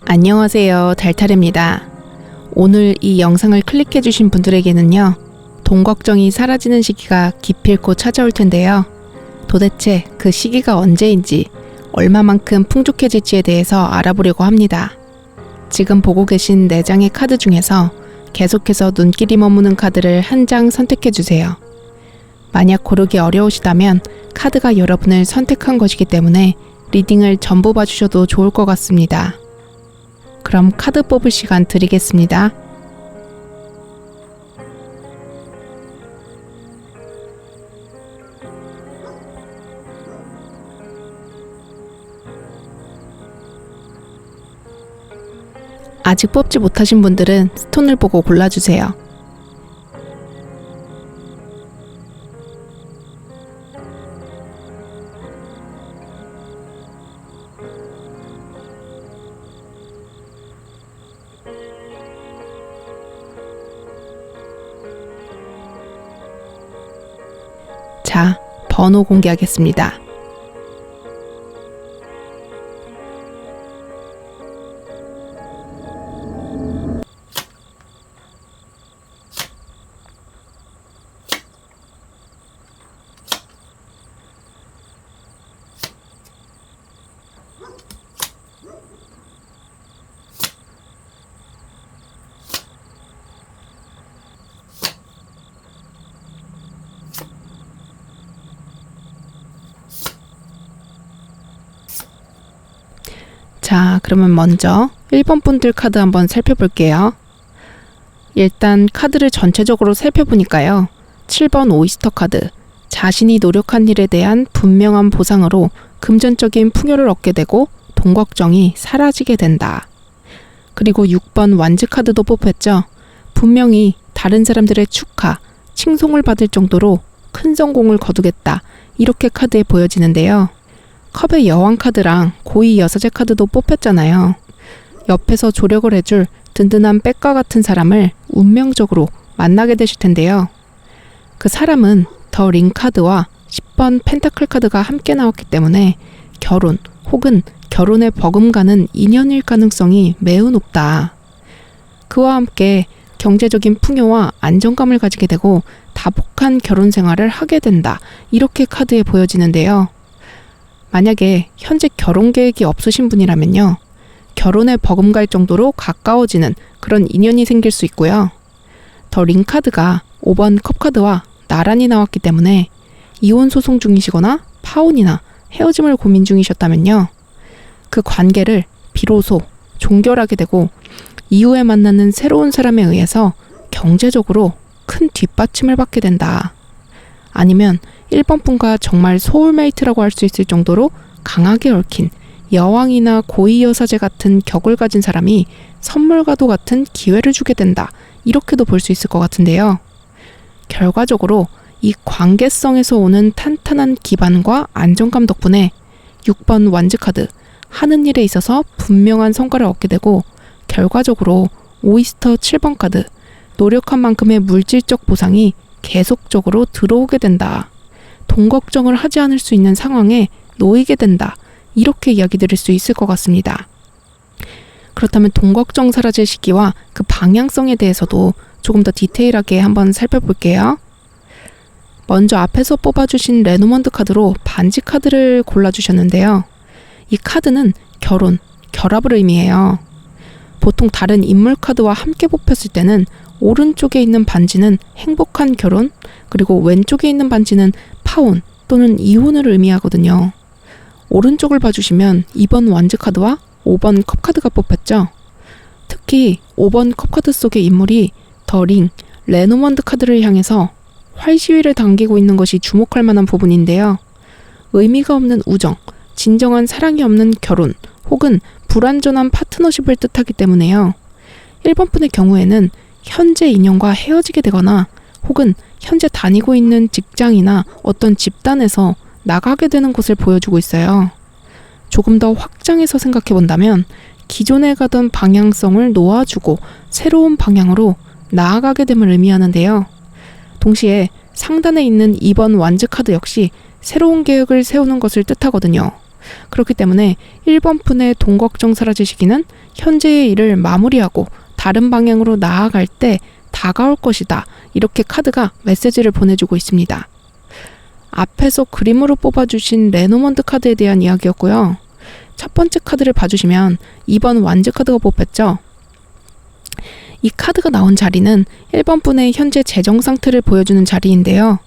안녕하세요, 달탈입니다. 오늘 이 영상을 클릭해주신 분들에게는요, 돈 걱정이 사라지는 시기가 기필코 찾아올 텐데요. 도대체 그 시기가 언제인지, 얼마만큼 풍족해질지에 대해서 알아보려고 합니다. 지금 보고 계신 4장의 카드 중에서 계속해서 눈길이 머무는 카드를 한 장 선택해주세요. 만약 고르기 어려우시다면 카드가 여러분을 선택한 것이기 때문에 리딩을 전부 봐주셔도 좋을 것 같습니다. 그럼 카드 뽑을 시간 드리겠습니다. 아직 뽑지 못하신 분들은 스톤을 보고 골라주세요. 자, 번호 공개하겠습니다. 자, 그러면 먼저 1번 분들 카드 한번 살펴볼게요. 일단 카드를 전체적으로 살펴보니까요. 7번 오이스터 카드, 자신이 노력한 일에 대한 분명한 보상으로 금전적인 풍요를 얻게 되고 돈 걱정이 사라지게 된다. 그리고 6번 완즈 카드도 뽑혔죠. 분명히 다른 사람들의 축하, 칭송을 받을 정도로 큰 성공을 거두겠다. 이렇게 카드에 보여지는데요. 컵의 여왕 카드랑 고위 여사제 카드도 뽑혔잖아요. 옆에서 조력을 해줄 든든한 백과 같은 사람을 운명적으로 만나게 되실 텐데요. 그 사람은 더 링 카드와 10번 펜타클 카드가 함께 나왔기 때문에 결혼 혹은 결혼에 버금가는 인연일 가능성이 매우 높다. 그와 함께 경제적인 풍요와 안정감을 가지게 되고 다복한 결혼 생활을 하게 된다. 이렇게 카드에 보여지는데요. 만약에 현재 결혼 계획이 없으신 분이라면요. 결혼에 버금갈 정도로 가까워지는 그런 인연이 생길 수 있고요. 더 링 카드가 5번 컵 카드와 나란히 나왔기 때문에 이혼 소송 중이시거나 파혼이나 헤어짐을 고민 중이셨다면요. 그 관계를 비로소 종결하게 되고 이후에 만나는 새로운 사람에 의해서 경제적으로 큰 뒷받침을 받게 된다. 아니면 1번 분과 정말 소울메이트라고 할 수 있을 정도로 강하게 얽힌 여왕이나 고위 여사제 같은 격을 가진 사람이 선물과도 같은 기회를 주게 된다. 이렇게도 볼 수 있을 것 같은데요. 결과적으로 이 관계성에서 오는 탄탄한 기반과 안정감 덕분에 6번 완즈 카드, 하는 일에 있어서 분명한 성과를 얻게 되고 결과적으로 오이스터 7번 카드, 노력한 만큼의 물질적 보상이 계속적으로 들어오게 된다. 돈 걱정을 하지 않을 수 있는 상황에 놓이게 된다. 이렇게 이야기 드릴 수 있을 것 같습니다. 그렇다면 돈 걱정 사라질 시기와 그 방향성에 대해서도 조금 더 디테일하게 한번 살펴볼게요. 먼저 앞에서 뽑아주신 레노먼드 카드로 반지 카드를 골라주셨는데요. 이 카드는 결혼, 결합을 의미해요. 보통 다른 인물 카드와 함께 뽑혔을 때는 오른쪽에 있는 반지는 행복한 결혼, 그리고 왼쪽에 있는 반지는 파혼 또는 이혼을 의미하거든요. 오른쪽을 봐주시면 2번 완즈 카드와 5번 컵 카드가 뽑혔죠. 특히 5번 컵 카드 속의 인물이 더 링, 레노먼드 카드를 향해서 활시위를 당기고 있는 것이 주목할 만한 부분인데요. 의미가 없는 우정, 진정한 사랑이 없는 결혼, 혹은 불완전한 파트너십을 뜻하기 때문에요. 1번 분의 경우에는 현재 인연과 헤어지게 되거나 혹은 현재 다니고 있는 직장이나 어떤 집단에서 나가게 되는 것을 보여주고 있어요. 조금 더 확장해서 생각해 본다면 기존에 가던 방향성을 놓아주고 새로운 방향으로 나아가게 됨을 의미하는데요. 동시에 상단에 있는 2번 완즈 카드 역시 새로운 계획을 세우는 것을 뜻하거든요. 그렇기 때문에 1번 푼의 돈 걱정 사라질 시기는 현재의 일을 마무리하고 다른 방향으로 나아갈 때 다가올 것이다. 이렇게 카드가 메시지를 보내주고 있습니다. 앞에서 그림으로 뽑아주신 레노먼드 카드에 대한 이야기였고요. 첫 번째 카드를 봐주시면 2번 완즈 카드가 뽑혔죠. 이 카드가 나온 자리는 1번 분의 현재 재정 상태를 보여주는 자리인데요.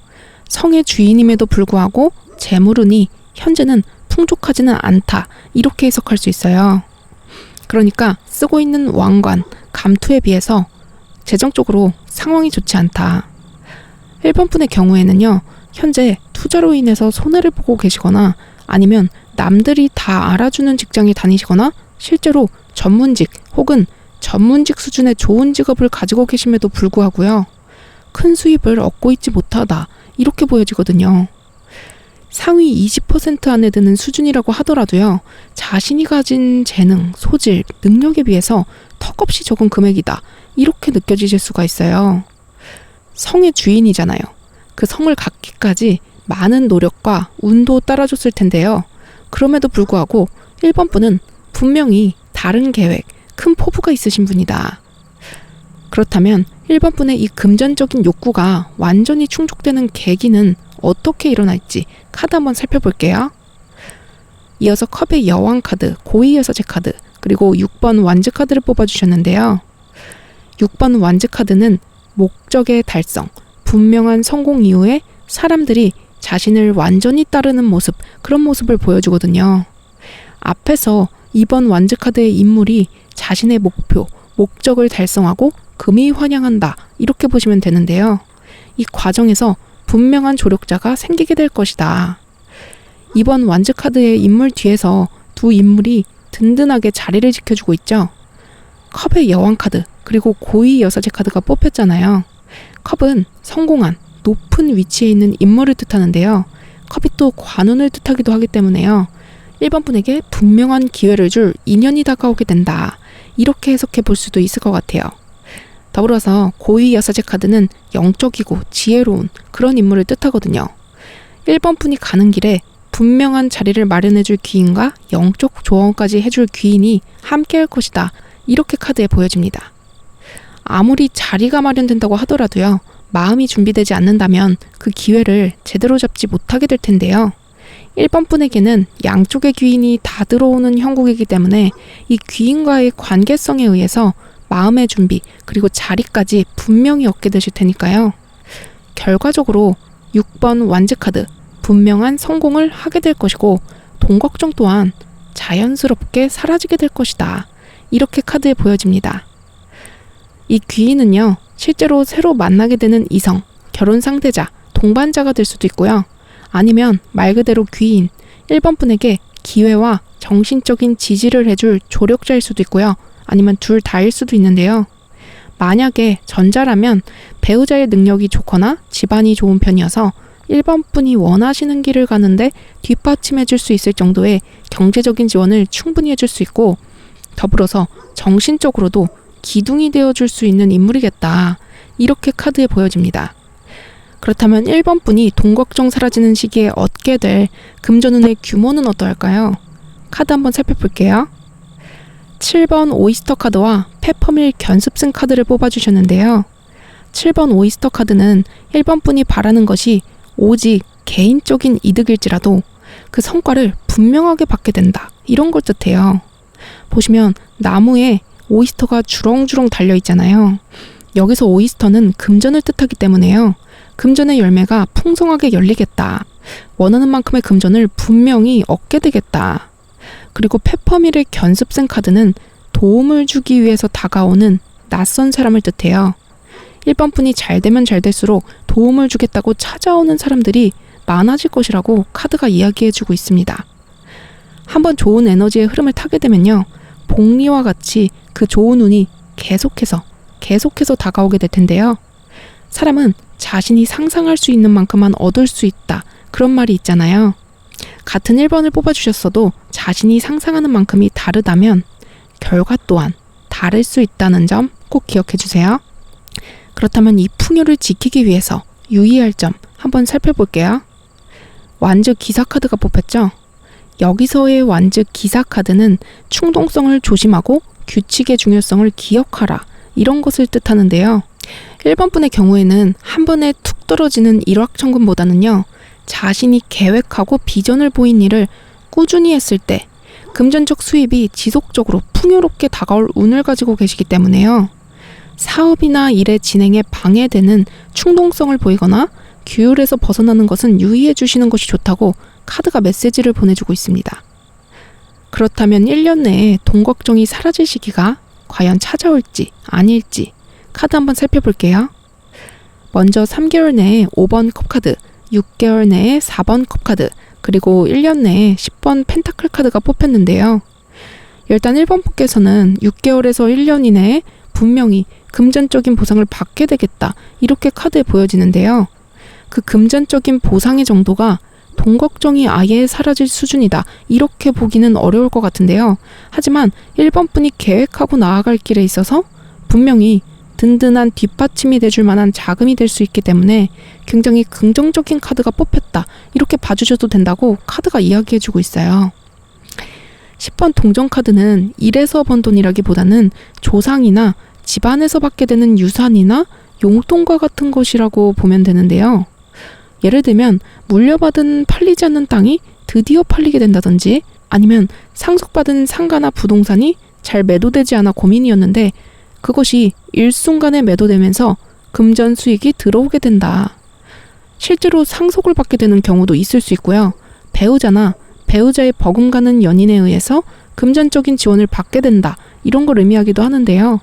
성의 주인임에도 불구하고 재물운이 현재는 풍족하지는 않다. 이렇게 해석할 수 있어요. 그러니까 쓰고 있는 왕관, 감투에 비해서 재정적으로 상황이 좋지 않다. 1번 분의 경우에는요. 현재 투자로 인해서 손해를 보고 계시거나 아니면 남들이 다 알아주는 직장에 다니시거나 실제로 전문직 혹은 전문직 수준의 좋은 직업을 가지고 계심에도 불구하고요. 큰 수입을 얻고 있지 못하다. 이렇게 보여지거든요. 상위 20% 안에 드는 수준이라고 하더라도요. 자신이 가진 재능, 소질, 능력에 비해서 턱없이 적은 금액이다. 이렇게 느껴지실 수가 있어요. 성의 주인이잖아요. 그 성을 갖기까지 많은 노력과 운도 따라줬을 텐데요. 그럼에도 불구하고 1번 분은 분명히 다른 계획, 큰 포부가 있으신 분이다. 그렇다면 1번 분의 이 금전적인 욕구가 완전히 충족되는 계기는 어떻게 일어날지 카드 한번 살펴볼게요. 이어서 컵의 여왕 카드, 고위 여사제 카드, 그리고 6번 완즈 카드를 뽑아주셨는데요. 6번 완즈 카드는 목적의 달성, 분명한 성공 이후에 사람들이 자신을 완전히 따르는 모습, 그런 모습을 보여주거든요. 앞에서 2번 완즈 카드의 인물이 자신의 목표, 목적을 달성하고 금이 환영한다. 이렇게 보시면 되는데요. 이 과정에서 분명한 조력자가 생기게 될 것이다. 2번 완즈 카드의 인물 뒤에서 두 인물이 든든하게 자리를 지켜주고 있죠. 컵의 여왕 카드, 그리고 고위 여사제 카드가 뽑혔잖아요. 컵은 성공한, 높은 위치에 있는 인물을 뜻하는데요. 컵이 또 관운을 뜻하기도 하기 때문에요. 1번 분에게 분명한 기회를 줄 인연이 다가오게 된다. 이렇게 해석해 볼 수도 있을 것 같아요. 더불어서 고위 여사제 카드는 영적이고 지혜로운 그런 인물을 뜻하거든요. 1번 분이 가는 길에 분명한 자리를 마련해 줄 귀인과 영적 조언까지 해줄 귀인이 함께 할 것이다. 이렇게 카드에 보여집니다. 아무리 자리가 마련된다고 하더라도요. 마음이 준비되지 않는다면 그 기회를 제대로 잡지 못하게 될 텐데요. 1번 분에게는 양쪽의 귀인이 다 들어오는 형국이기 때문에 이 귀인과의 관계성에 의해서 마음의 준비 그리고 자리까지 분명히 얻게 되실 테니까요. 결과적으로 6번 완즈 카드, 분명한 성공을 하게 될 것이고 돈 걱정 또한 자연스럽게 사라지게 될 것이다. 이렇게 카드에 보여집니다. 이 귀인은요. 실제로 새로 만나게 되는 이성, 결혼 상대자, 동반자가 될 수도 있고요. 아니면 말 그대로 귀인, 1번 분에게 기회와 정신적인 지지를 해줄 조력자일 수도 있고요. 아니면 둘 다일 수도 있는데요. 만약에 전자라면 배우자의 능력이 좋거나 집안이 좋은 편이어서 1번 분이 원하시는 길을 가는데 뒷받침해 줄 수 있을 정도의 경제적인 지원을 충분히 해줄 수 있고 더불어서 정신적으로도 기둥이 되어줄 수 있는 인물이겠다. 이렇게 카드에 보여집니다. 그렇다면 1번 분이 돈 걱정 사라지는 시기에 얻게 될 금전운의 규모는 어떠할까요? 카드 한번 살펴볼게요. 7번 오이스터 카드와 페퍼밀 견습생 카드를 뽑아주셨는데요. 7번 오이스터 카드는 1번 분이 바라는 것이 오직 개인적인 이득일지라도 그 성과를 분명하게 받게 된다. 이런 걸 뜻해요. 보시면 나무에 오이스터가 주렁주렁 달려있잖아요. 여기서 오이스터는 금전을 뜻하기 때문에요. 금전의 열매가 풍성하게 열리겠다. 원하는 만큼의 금전을 분명히 얻게 되겠다. 그리고 페퍼밀의 견습생 카드는 도움을 주기 위해서 다가오는 낯선 사람을 뜻해요. 1번 분이 잘 되면 잘 될수록 도움을 주겠다고 찾아오는 사람들이 많아질 것이라고 카드가 이야기해주고 있습니다. 한번 좋은 에너지의 흐름을 타게 되면요. 복리와 같이 그 좋은 운이 계속해서 다가오게 될 텐데요. 사람은 자신이 상상할 수 있는 만큼만 얻을 수 있다. 그런 말이 있잖아요. 같은 1번을 뽑아주셨어도 자신이 상상하는 만큼이 다르다면 결과 또한 다를 수 있다는 점 꼭 기억해 주세요. 그렇다면 이 풍요를 지키기 위해서 유의할 점 한번 살펴볼게요. 완즈 기사 카드가 뽑혔죠. 여기서의 완즉 기사 카드는 충동성을 조심하고 규칙의 중요성을 기억하라 이런 것을 뜻하는데요. 1번 분의 경우에는 한 번에 툭 떨어지는 일확천금보다는요. 자신이 계획하고 비전을 보인 일을 꾸준히 했을 때 금전적 수입이 지속적으로 풍요롭게 다가올 운을 가지고 계시기 때문에요. 사업이나 일의 진행에 방해되는 충동성을 보이거나 규율에서 벗어나는 것은 유의해 주시는 것이 좋다고 카드가 메시지를 보내주고 있습니다. 그렇다면 1년 내에 돈 걱정이 사라질 시기가 과연 찾아올지 아닐지 카드 한번 살펴볼게요. 먼저 3개월 내에 5번 컵카드, 6개월 내에 4번 컵카드, 그리고 1년 내에 10번 펜타클 카드가 뽑혔는데요. 일단 1번 분께서는 6개월에서 1년 이내에 분명히 금전적인 보상을 받게 되겠다 이렇게 카드에 보여지는데요. 그 금전적인 보상의 정도가 돈 걱정이 아예 사라질 수준이다 이렇게 보기는 어려울 것 같은데요. 하지만 1번 분이 계획하고 나아갈 길에 있어서 분명히 든든한 뒷받침이 돼줄 만한 자금이 될 수 있기 때문에 굉장히 긍정적인 카드가 뽑혔다 이렇게 봐주셔도 된다고 카드가 이야기해주고 있어요. 10번 동전 카드는 일에서 번 돈이라기보다는 조상이나 집안에서 받게 되는 유산이나 용돈과 같은 것이라고 보면 되는데요. 예를 들면 물려받은 팔리지 않는 땅이 드디어 팔리게 된다든지 아니면 상속받은 상가나 부동산이 잘 매도되지 않아 고민이었는데 그것이 일순간에 매도되면서 금전 수익이 들어오게 된다. 실제로 상속을 받게 되는 경우도 있을 수 있고요. 배우자나 배우자의 버금가는 연인에 의해서 금전적인 지원을 받게 된다. 이런 걸 의미하기도 하는데요.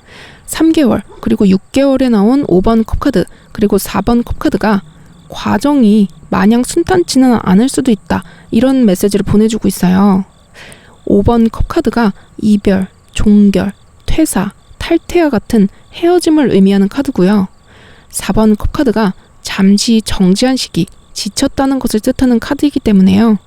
3개월 그리고 6개월에 나온 5번 컵카드 그리고 4번 컵카드가 과정이 마냥 순탄치는 않을 수도 있다. 이런 메시지를 보내주고 있어요. 5번 컵카드가 이별, 종결, 퇴사, 탈퇴와 같은 헤어짐을 의미하는 카드고요. 4번 컵카드가 잠시 정지한 시기, 지쳤다는 것을 뜻하는 카드이기 때문에요.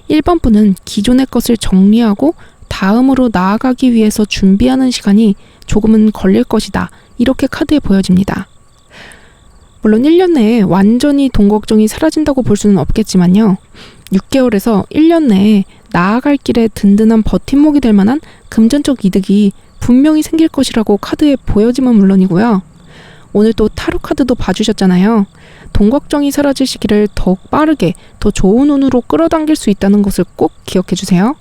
1번 분은 기존의 것을 정리하고 다음으로 나아가기 위해서 준비하는 시간이 조금은 걸릴 것이다. 이렇게 카드에 보여집니다. 물론 1년 내에 완전히 돈 걱정이 사라진다고 볼 수는 없겠지만요. 6개월에서 1년 내에 나아갈 길에 든든한 버팀목이 될 만한 금전적 이득이 분명히 생길 것이라고 카드에 보여지면 물론이고요. 오늘 또 타로 카드도 봐주셨잖아요. 돈 걱정이 사라질 시기를 더욱 빠르게 더 좋은 운으로 끌어당길 수 있다는 것을 꼭 기억해 주세요.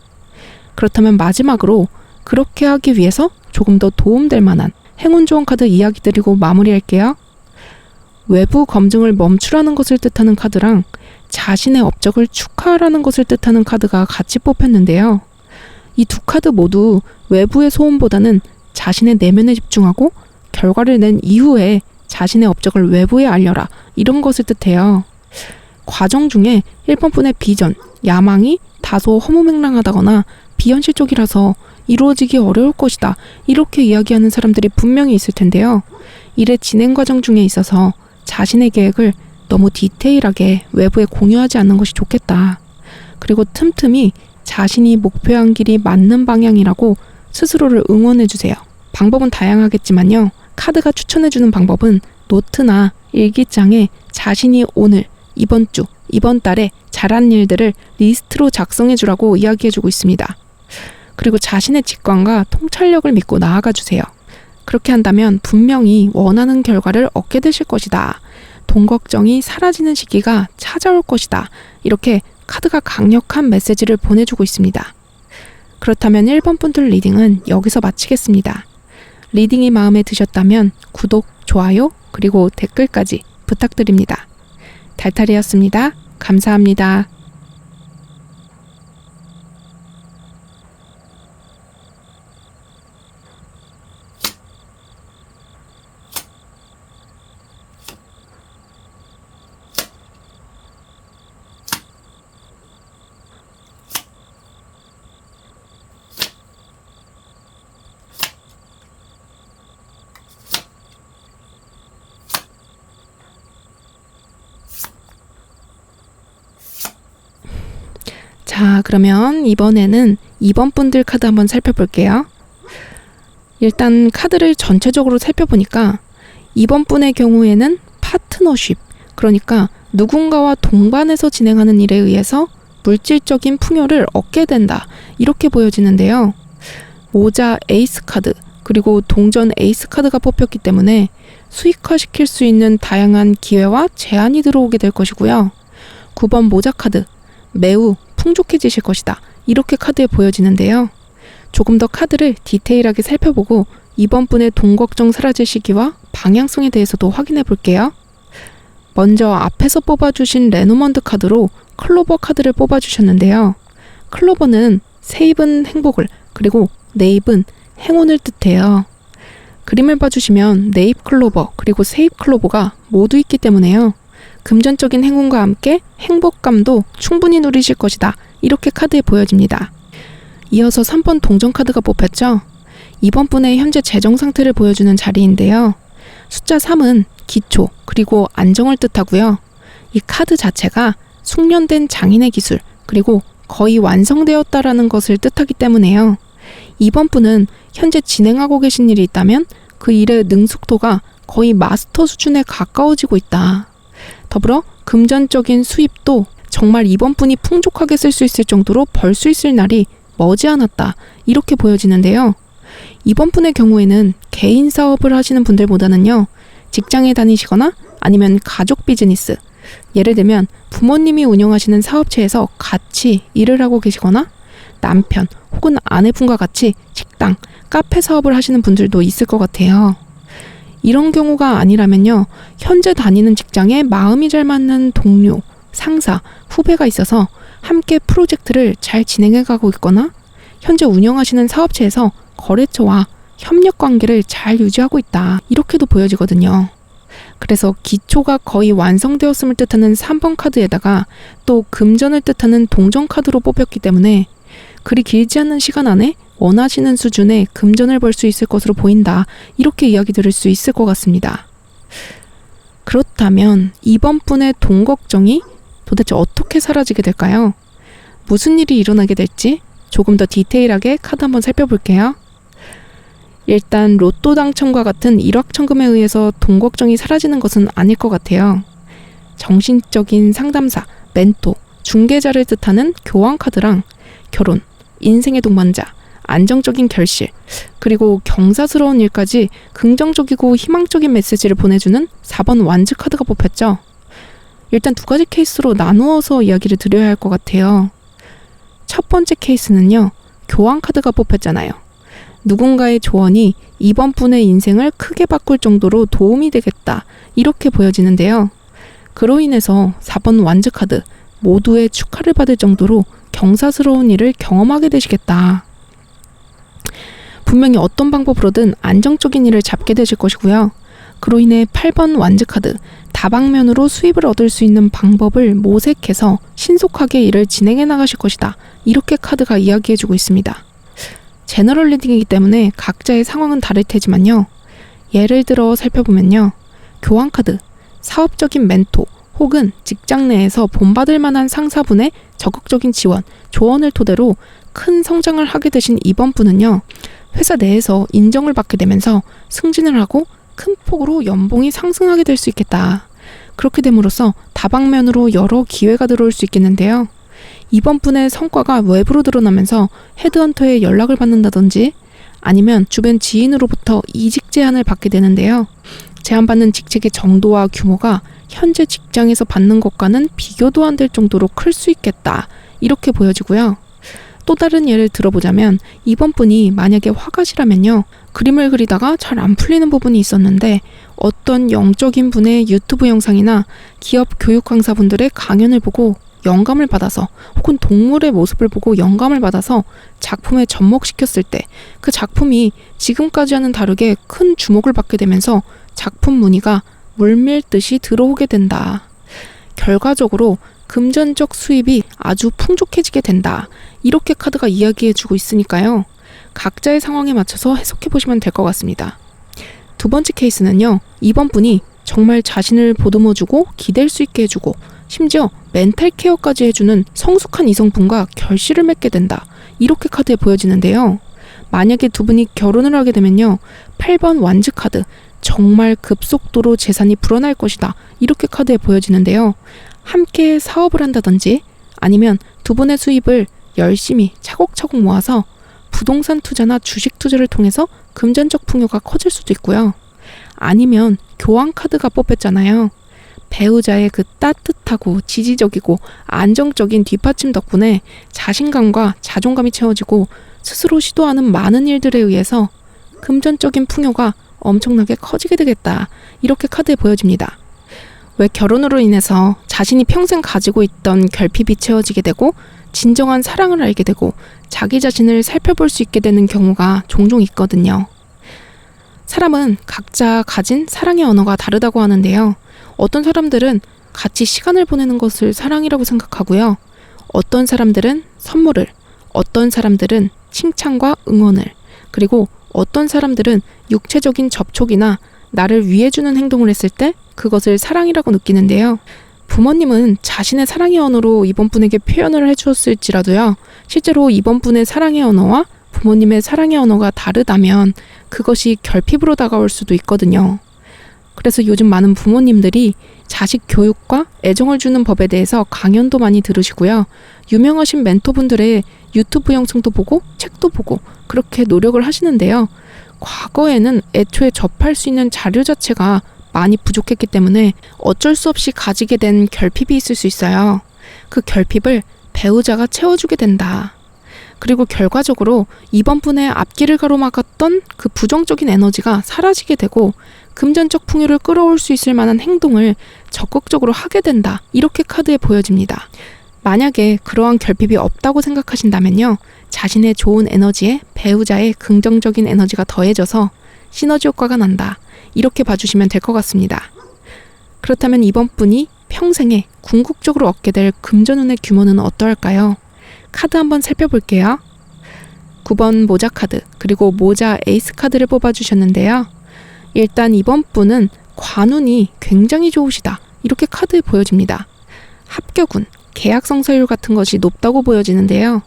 그렇다면 마지막으로 그렇게 하기 위해서 조금 더 도움될 만한 행운 좋은 카드 이야기 드리고 마무리할게요. 외부 검증을 멈추라는 것을 뜻하는 카드랑 자신의 업적을 축하하라는 것을 뜻하는 카드가 같이 뽑혔는데요. 이 두 카드 모두 외부의 소음보다는 자신의 내면에 집중하고 결과를 낸 이후에 자신의 업적을 외부에 알려라 이런 것을 뜻해요. 과정 중에 1번 분의 비전, 야망이 다소 허무맹랑하다거나 비현실적이라서 이루어지기 어려울 것이다 이렇게 이야기하는 사람들이 분명히 있을 텐데요. 일의 진행 과정 중에 있어서 자신의 계획을 너무 디테일하게 외부에 공유하지 않는 것이 좋겠다. 그리고 틈틈이 자신이 목표한 길이 맞는 방향이라고 스스로를 응원해주세요. 방법은 다양하겠지만요. 카드가 추천해주는 방법은 노트나 일기장에 자신이 오늘, 이번 주, 이번 달에 잘한 일들을 리스트로 작성해주라고 이야기해주고 있습니다. 그리고 자신의 직관과 통찰력을 믿고 나아가주세요. 그렇게 한다면 분명히 원하는 결과를 얻게 되실 것이다. 돈 걱정이 사라지는 시기가 찾아올 것이다. 이렇게 카드가 강력한 메시지를 보내주고 있습니다. 그렇다면 1번 분들 리딩은 여기서 마치겠습니다. 리딩이 마음에 드셨다면 구독, 좋아요, 그리고 댓글까지 부탁드립니다. 달탈이었습니다. 감사합니다. 자, 그러면 이번에는 2번 분들 카드 한번 살펴볼게요. 일단 카드를 전체적으로 살펴보니까 2번 분의 경우에는 파트너십, 그러니까 누군가와 동반해서 진행하는 일에 의해서 물질적인 풍요를 얻게 된다. 이렇게 보여지는데요. 모자 에이스 카드, 그리고 동전 에이스 카드가 뽑혔기 때문에 수익화시킬 수 있는 다양한 기회와 제한이 들어오게 될 것이고요. 9번 모자 카드, 매우 풍족해지실 것이다. 이렇게 카드에 보여지는데요. 조금 더 카드를 디테일하게 살펴보고 이번 분의 돈 걱정 사라질 시기와 방향성에 대해서도 확인해 볼게요. 먼저 앞에서 뽑아주신 레노먼드 카드로 클로버 카드를 뽑아주셨는데요. 클로버는 세입은 행복을, 그리고 네입은 행운을 뜻해요. 그림을 봐주시면 네입 클로버 그리고 세입 클로버가 모두 있기 때문에요. 금전적인 행운과 함께 행복감도 충분히 누리실 것이다. 이렇게 카드에 보여집니다. 이어서 3번 동전 카드가 뽑혔죠. 이번 분의 현재 재정 상태를 보여주는 자리인데요. 숫자 3은 기초 그리고 안정을 뜻하고요. 이 카드 자체가 숙련된 장인의 기술 그리고 거의 완성되었다라는 것을 뜻하기 때문에요. 이번 분은 현재 진행하고 계신 일이 있다면 그 일의 능숙도가 거의 마스터 수준에 가까워지고 있다. 더불어 금전적인 수입도 정말 이번 분이 풍족하게 쓸 수 있을 정도로 벌 수 있을 날이 머지않았다. 이렇게 보여지는데요. 이번 분의 경우에는 개인 사업을 하시는 분들보다는요. 직장에 다니시거나 아니면 가족 비즈니스, 예를 들면 부모님이 운영하시는 사업체에서 같이 일을 하고 계시거나 남편 혹은 아내분과 같이 식당, 카페 사업을 하시는 분들도 있을 것 같아요. 이런 경우가 아니라면요. 현재 다니는 직장에 마음이 잘 맞는 동료, 상사, 후배가 있어서 함께 프로젝트를 잘 진행해 가고 있거나 현재 운영하시는 사업체에서 거래처와 협력 관계를 잘 유지하고 있다. 이렇게도 보여지거든요. 그래서 기초가 거의 완성되었음을 뜻하는 3번 카드에다가 또 금전을 뜻하는 동전 카드로 뽑혔기 때문에 그리 길지 않은 시간 안에 원하시는 수준의 금전을 벌 수 있을 것으로 보인다. 이렇게 이야기 드릴 수 있을 것 같습니다. 그렇다면 이번 분의 돈 걱정이 도대체 어떻게 사라지게 될까요? 무슨 일이 일어나게 될지 조금 더 디테일하게 카드 한번 살펴볼게요. 일단 로또 당첨과 같은 일확천금에 의해서 돈 걱정이 사라지는 것은 아닐 것 같아요. 정신적인 상담사, 멘토, 중개자를 뜻하는 교환 카드랑 결혼, 인생의 동반자, 안정적인 결실, 그리고 경사스러운 일까지 긍정적이고 희망적인 메시지를 보내주는 4번 완즈 카드가 뽑혔죠. 일단 두 가지 케이스로 나누어서 이야기를 드려야 할 것 같아요. 첫 번째 케이스는요. 교환 카드가 뽑혔잖아요. 누군가의 조언이 이번 분의 인생을 크게 바꿀 정도로 도움이 되겠다. 이렇게 보여지는데요. 그로 인해서 4번 완즈 카드 모두의 축하를 받을 정도로 경사스러운 일을 경험하게 되시겠다. 분명히 어떤 방법으로든 안정적인 일을 잡게 되실 것이고요. 그로 인해 8번 완즈 카드 다방면으로 수입을 얻을 수 있는 방법을 모색해서 신속하게 일을 진행해 나가실 것이다. 이렇게 카드가 이야기해주고 있습니다. 제너럴 리딩이기 때문에 각자의 상황은 다를 테지만요. 예를 들어 살펴보면요. 교환 카드, 사업적인 멘토 혹은 직장 내에서 본받을 만한 상사분의 적극적인 지원, 조언을 토대로 큰 성장을 하게 되신 이번 분은요. 회사 내에서 인정을 받게 되면서 승진을 하고 큰 폭으로 연봉이 상승하게 될 수 있겠다. 그렇게 됨으로써 다방면으로 여러 기회가 들어올 수 있겠는데요. 이번 분의 성과가 외부로 드러나면서 헤드헌터에 연락을 받는다든지 아니면 주변 지인으로부터 이직 제안을 받게 되는데요. 제안받는 직책의 정도와 규모가 현재 직장에서 받는 것과는 비교도 안 될 정도로 클 수 있겠다. 이렇게 보여지고요. 또 다른 예를 들어보자면 이번 분이 만약에 화가시라면요. 그림을 그리다가 잘 안 풀리는 부분이 있었는데 어떤 영적인 분의 유튜브 영상이나 기업 교육 강사분들의 강연을 보고 영감을 받아서 혹은 동물의 모습을 보고 영감을 받아서 작품에 접목시켰을 때 그 작품이 지금까지와는 다르게 큰 주목을 받게 되면서 작품 문의가 물밀듯이 들어오게 된다. 결과적으로 금전적 수입이 아주 풍족해지게 된다. 이렇게 카드가 이야기해주고 있으니까요. 각자의 상황에 맞춰서 해석해보시면 될 것 같습니다. 두 번째 케이스는요. 이번 분이 정말 자신을 보듬어주고 기댈 수 있게 해주고 심지어 멘탈 케어까지 해주는 성숙한 이성분과 결실을 맺게 된다. 이렇게 카드에 보여지는데요. 만약에 두 분이 결혼을 하게 되면요. 8번 완즈 카드 정말 급속도로 재산이 불어날 것이다. 이렇게 카드에 보여지는데요. 함께 사업을 한다든지 아니면 두 분의 수입을 열심히 차곡차곡 모아서 부동산 투자나 주식 투자를 통해서 금전적 풍요가 커질 수도 있고요. 아니면 교환카드가 뽑혔잖아요. 배우자의 그 따뜻하고 지지적이고 안정적인 뒷받침 덕분에 자신감과 자존감이 채워지고 스스로 시도하는 많은 일들에 의해서 금전적인 풍요가 엄청나게 커지게 되겠다. 이렇게 카드에 보여집니다. 왜 결혼으로 인해서 자신이 평생 가지고 있던 결핍이 채워지게 되고 진정한 사랑을 알게 되고 자기 자신을 살펴볼 수 있게 되는 경우가 종종 있거든요. 사람은 각자 가진 사랑의 언어가 다르다고 하는데요. 어떤 사람들은 같이 시간을 보내는 것을 사랑이라고 생각하고요. 어떤 사람들은 선물을, 어떤 사람들은 칭찬과 응원을, 그리고 어떤 사람들은 육체적인 접촉이나 나를 위해주는 행동을 했을 때 그것을 사랑이라고 느끼는데요. 부모님은 자신의 사랑의 언어로 이번 분에게 표현을 해주었을지라도요. 실제로 이번 분의 사랑의 언어와 부모님의 사랑의 언어가 다르다면 그것이 결핍으로 다가올 수도 있거든요. 그래서 요즘 많은 부모님들이 자식 교육과 애정을 주는 법에 대해서 강연도 많이 들으시고요. 유명하신 멘토분들의 유튜브 영상도 보고 책도 보고 그렇게 노력을 하시는데요. 과거에는 애초에 접할 수 있는 자료 자체가 많이 부족했기 때문에 어쩔 수 없이 가지게 된 결핍이 있을 수 있어요. 그 결핍을 배우자가 채워주게 된다. 그리고 결과적으로 이번 분의 앞길을 가로막았던 그 부정적인 에너지가 사라지게 되고 금전적 풍요를 끌어올 수 있을 만한 행동을 적극적으로 하게 된다. 이렇게 카드에 보여집니다. 만약에 그러한 결핍이 없다고 생각하신다면요. 자신의 좋은 에너지에 배우자의 긍정적인 에너지가 더해져서 시너지 효과가 난다. 이렇게 봐주시면 될 것 같습니다. 그렇다면 이번 분이 평생에 궁극적으로 얻게 될 금전운의 규모는 어떠할까요? 카드 한번 살펴볼게요. 9번 모자 카드, 그리고 모자 에이스 카드를 뽑아주셨는데요. 일단 이번 분은 관운이 굉장히 좋으시다. 이렇게 카드에 보여집니다. 합격운, 계약 성사율 같은 것이 높다고 보여지는데요.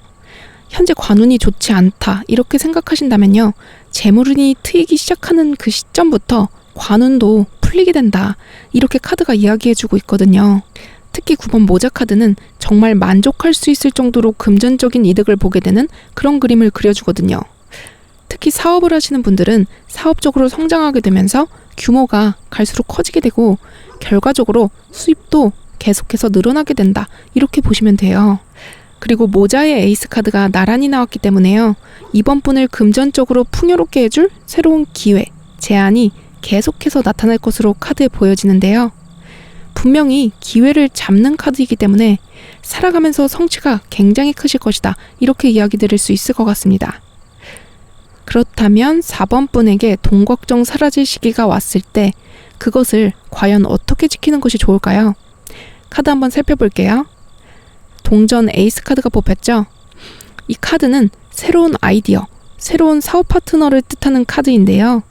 현재 관운이 좋지 않다. 이렇게 생각하신다면요. 재물운이 트이기 시작하는 그 시점부터 관운도 풀리게 된다. 이렇게 카드가 이야기해주고 있거든요. 특히 9번 모자 카드는 정말 만족할 수 있을 정도로 금전적인 이득을 보게 되는 그런 그림을 그려주거든요. 특히 사업을 하시는 분들은 사업적으로 성장하게 되면서 규모가 갈수록 커지게 되고 결과적으로 수입도 계속해서 늘어나게 된다. 이렇게 보시면 돼요. 그리고 모자의 에이스 카드가 나란히 나왔기 때문에요. 이번 분을 금전적으로 풍요롭게 해줄 새로운 기회, 제안이 계속해서 나타날 것으로 카드에 보여지는데요. 분명히 기회를 잡는 카드이기 때문에 살아가면서 성취가 굉장히 크실 것이다. 이렇게 이야기 드릴 수 있을 것 같습니다. 그렇다면 4번 분에게 돈 걱정 사라질 시기가 왔을 때 그것을 과연 어떻게 지키는 것이 좋을까요? 카드 한번 살펴볼게요. 동전 에이스 카드가 뽑혔죠? 이 카드는 새로운 아이디어, 새로운 사업 파트너를 뜻하는 카드인데요.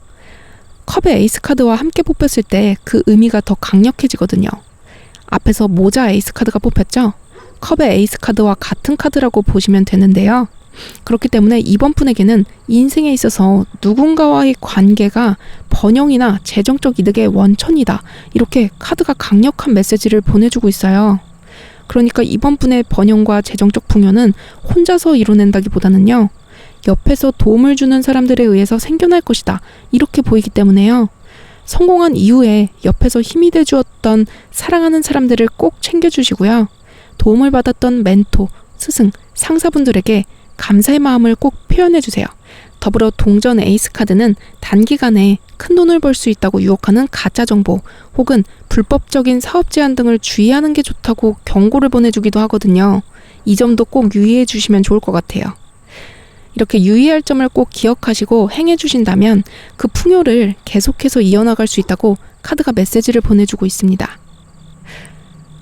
컵의 에이스 카드와 함께 뽑혔을 때 그 의미가 더 강력해지거든요. 앞에서 모자 에이스 카드가 뽑혔죠? 컵의 에이스 카드와 같은 카드라고 보시면 되는데요. 그렇기 때문에 이번 분에게는 인생에 있어서 누군가와의 관계가 번영이나 재정적 이득의 원천이다. 이렇게 카드가 강력한 메시지를 보내주고 있어요. 그러니까 이번 분의 번영과 재정적 풍요는 혼자서 이뤄낸다기보다는요. 옆에서 도움을 주는 사람들에 의해서 생겨날 것이다. 이렇게 보이기 때문에요. 성공한 이후에 옆에서 힘이 돼주었던 사랑하는 사람들을 꼭 챙겨주시고요. 도움을 받았던 멘토, 스승, 상사분들에게 감사의 마음을 꼭 표현해주세요. 더불어 동전 에이스 카드는 단기간에 큰 돈을 벌 수 있다고 유혹하는 가짜 정보 혹은 불법적인 사업 제한 등을 주의하는 게 좋다고 경고를 보내주기도 하거든요. 이 점도 꼭 유의해 주시면 좋을 것 같아요. 이렇게 유의할 점을 꼭 기억하시고 행해 주신다면 그 풍요를 계속해서 이어나갈 수 있다고 카드가 메시지를 보내주고 있습니다.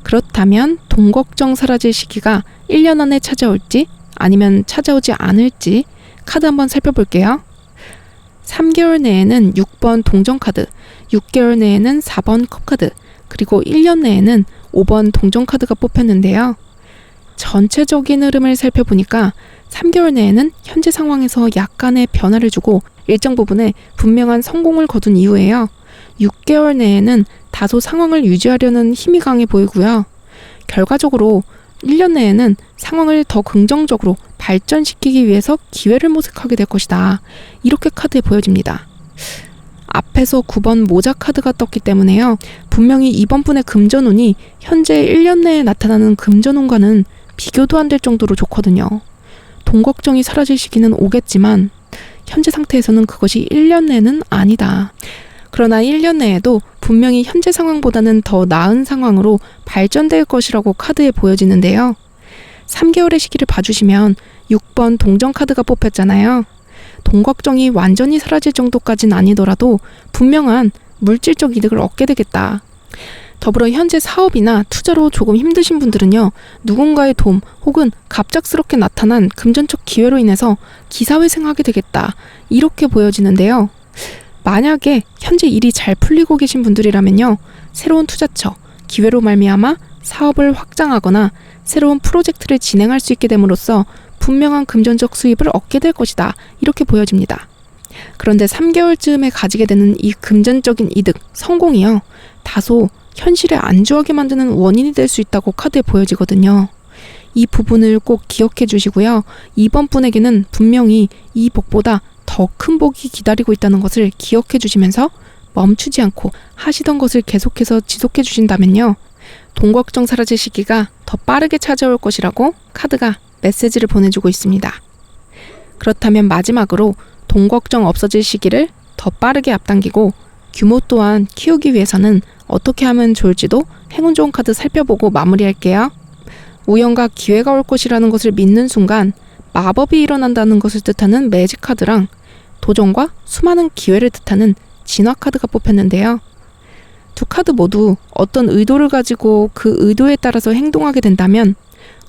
그렇다면 돈 걱정 사라질 시기가 1년 안에 찾아올지 아니면 찾아오지 않을지 카드 한번 살펴볼게요. 3개월 내에는 6번 동전 카드, 6개월 내에는 4번 컵 카드, 그리고 1년 내에는 5번 동전 카드가 뽑혔는데요. 전체적인 흐름을 살펴보니까 3개월 내에는 현재 상황에서 약간의 변화를 주고 일정 부분에 분명한 성공을 거둔 이후에요. 6개월 내에는 다소 상황을 유지하려는 힘이 강해 보이고요. 결과적으로 1년 내에는 상황을 더 긍정적으로 발전시키기 위해서 기회를 모색하게 될 것이다. 이렇게 카드에 보여집니다. 앞에서 9번 모자 카드가 떴기 때문에요. 분명히 이번 분의 금전운이 현재 1년 내에 나타나는 금전운과는 비교도 안 될 정도로 좋거든요. 돈 걱정이 사라질 시기는 오겠지만 현재 상태에서는 그것이 1년 내는 아니다. 그러나 1년 내에도 분명히 현재 상황보다는 더 나은 상황으로 발전될 것이라고 카드에 보여지는데요. 3개월의 시기를 봐주시면 6번 동전 카드가 뽑혔잖아요. 돈 걱정이 완전히 사라질 정도까지는 아니더라도 분명한 물질적 이득을 얻게 되겠다. 더불어 현재 사업이나 투자로 조금 힘드신 분들은요. 누군가의 도움 혹은 갑작스럽게 나타난 금전적 기회로 인해서 기사회생하게 되겠다. 이렇게 보여지는데요. 만약에 현재 일이 잘 풀리고 계신 분들이라면요. 새로운 투자처, 기회로 말미암아 사업을 확장하거나 새로운 프로젝트를 진행할 수 있게 됨으로써 분명한 금전적 수입을 얻게 될 것이다. 이렇게 보여집니다. 그런데 3개월쯤에 가지게 되는 이 금전적인 이득, 성공이요. 다소 현실에 안주하게 만드는 원인이 될 수 있다고 카드에 보여지거든요. 이 부분을 꼭 기억해 주시고요. 이번 분에게는 분명히 이 복보다 더 큰 복이 기다리고 있다는 것을 기억해 주시면서 멈추지 않고 하시던 것을 계속해서 지속해 주신다면요. 돈 걱정 사라질 시기가 더 빠르게 찾아올 것이라고 카드가 메시지를 보내주고 있습니다. 그렇다면 마지막으로 돈 걱정 없어질 시기를 더 빠르게 앞당기고 규모 또한 키우기 위해서는 어떻게 하면 좋을지도 행운 좋은 카드 살펴보고 마무리할게요. 우연과 기회가 올 것이라는 것을 믿는 순간 마법이 일어난다는 것을 뜻하는 매직 카드랑 도전과 수많은 기회를 뜻하는 진화 카드가 뽑혔는데요. 두 카드 모두 어떤 의도를 가지고 그 의도에 따라서 행동하게 된다면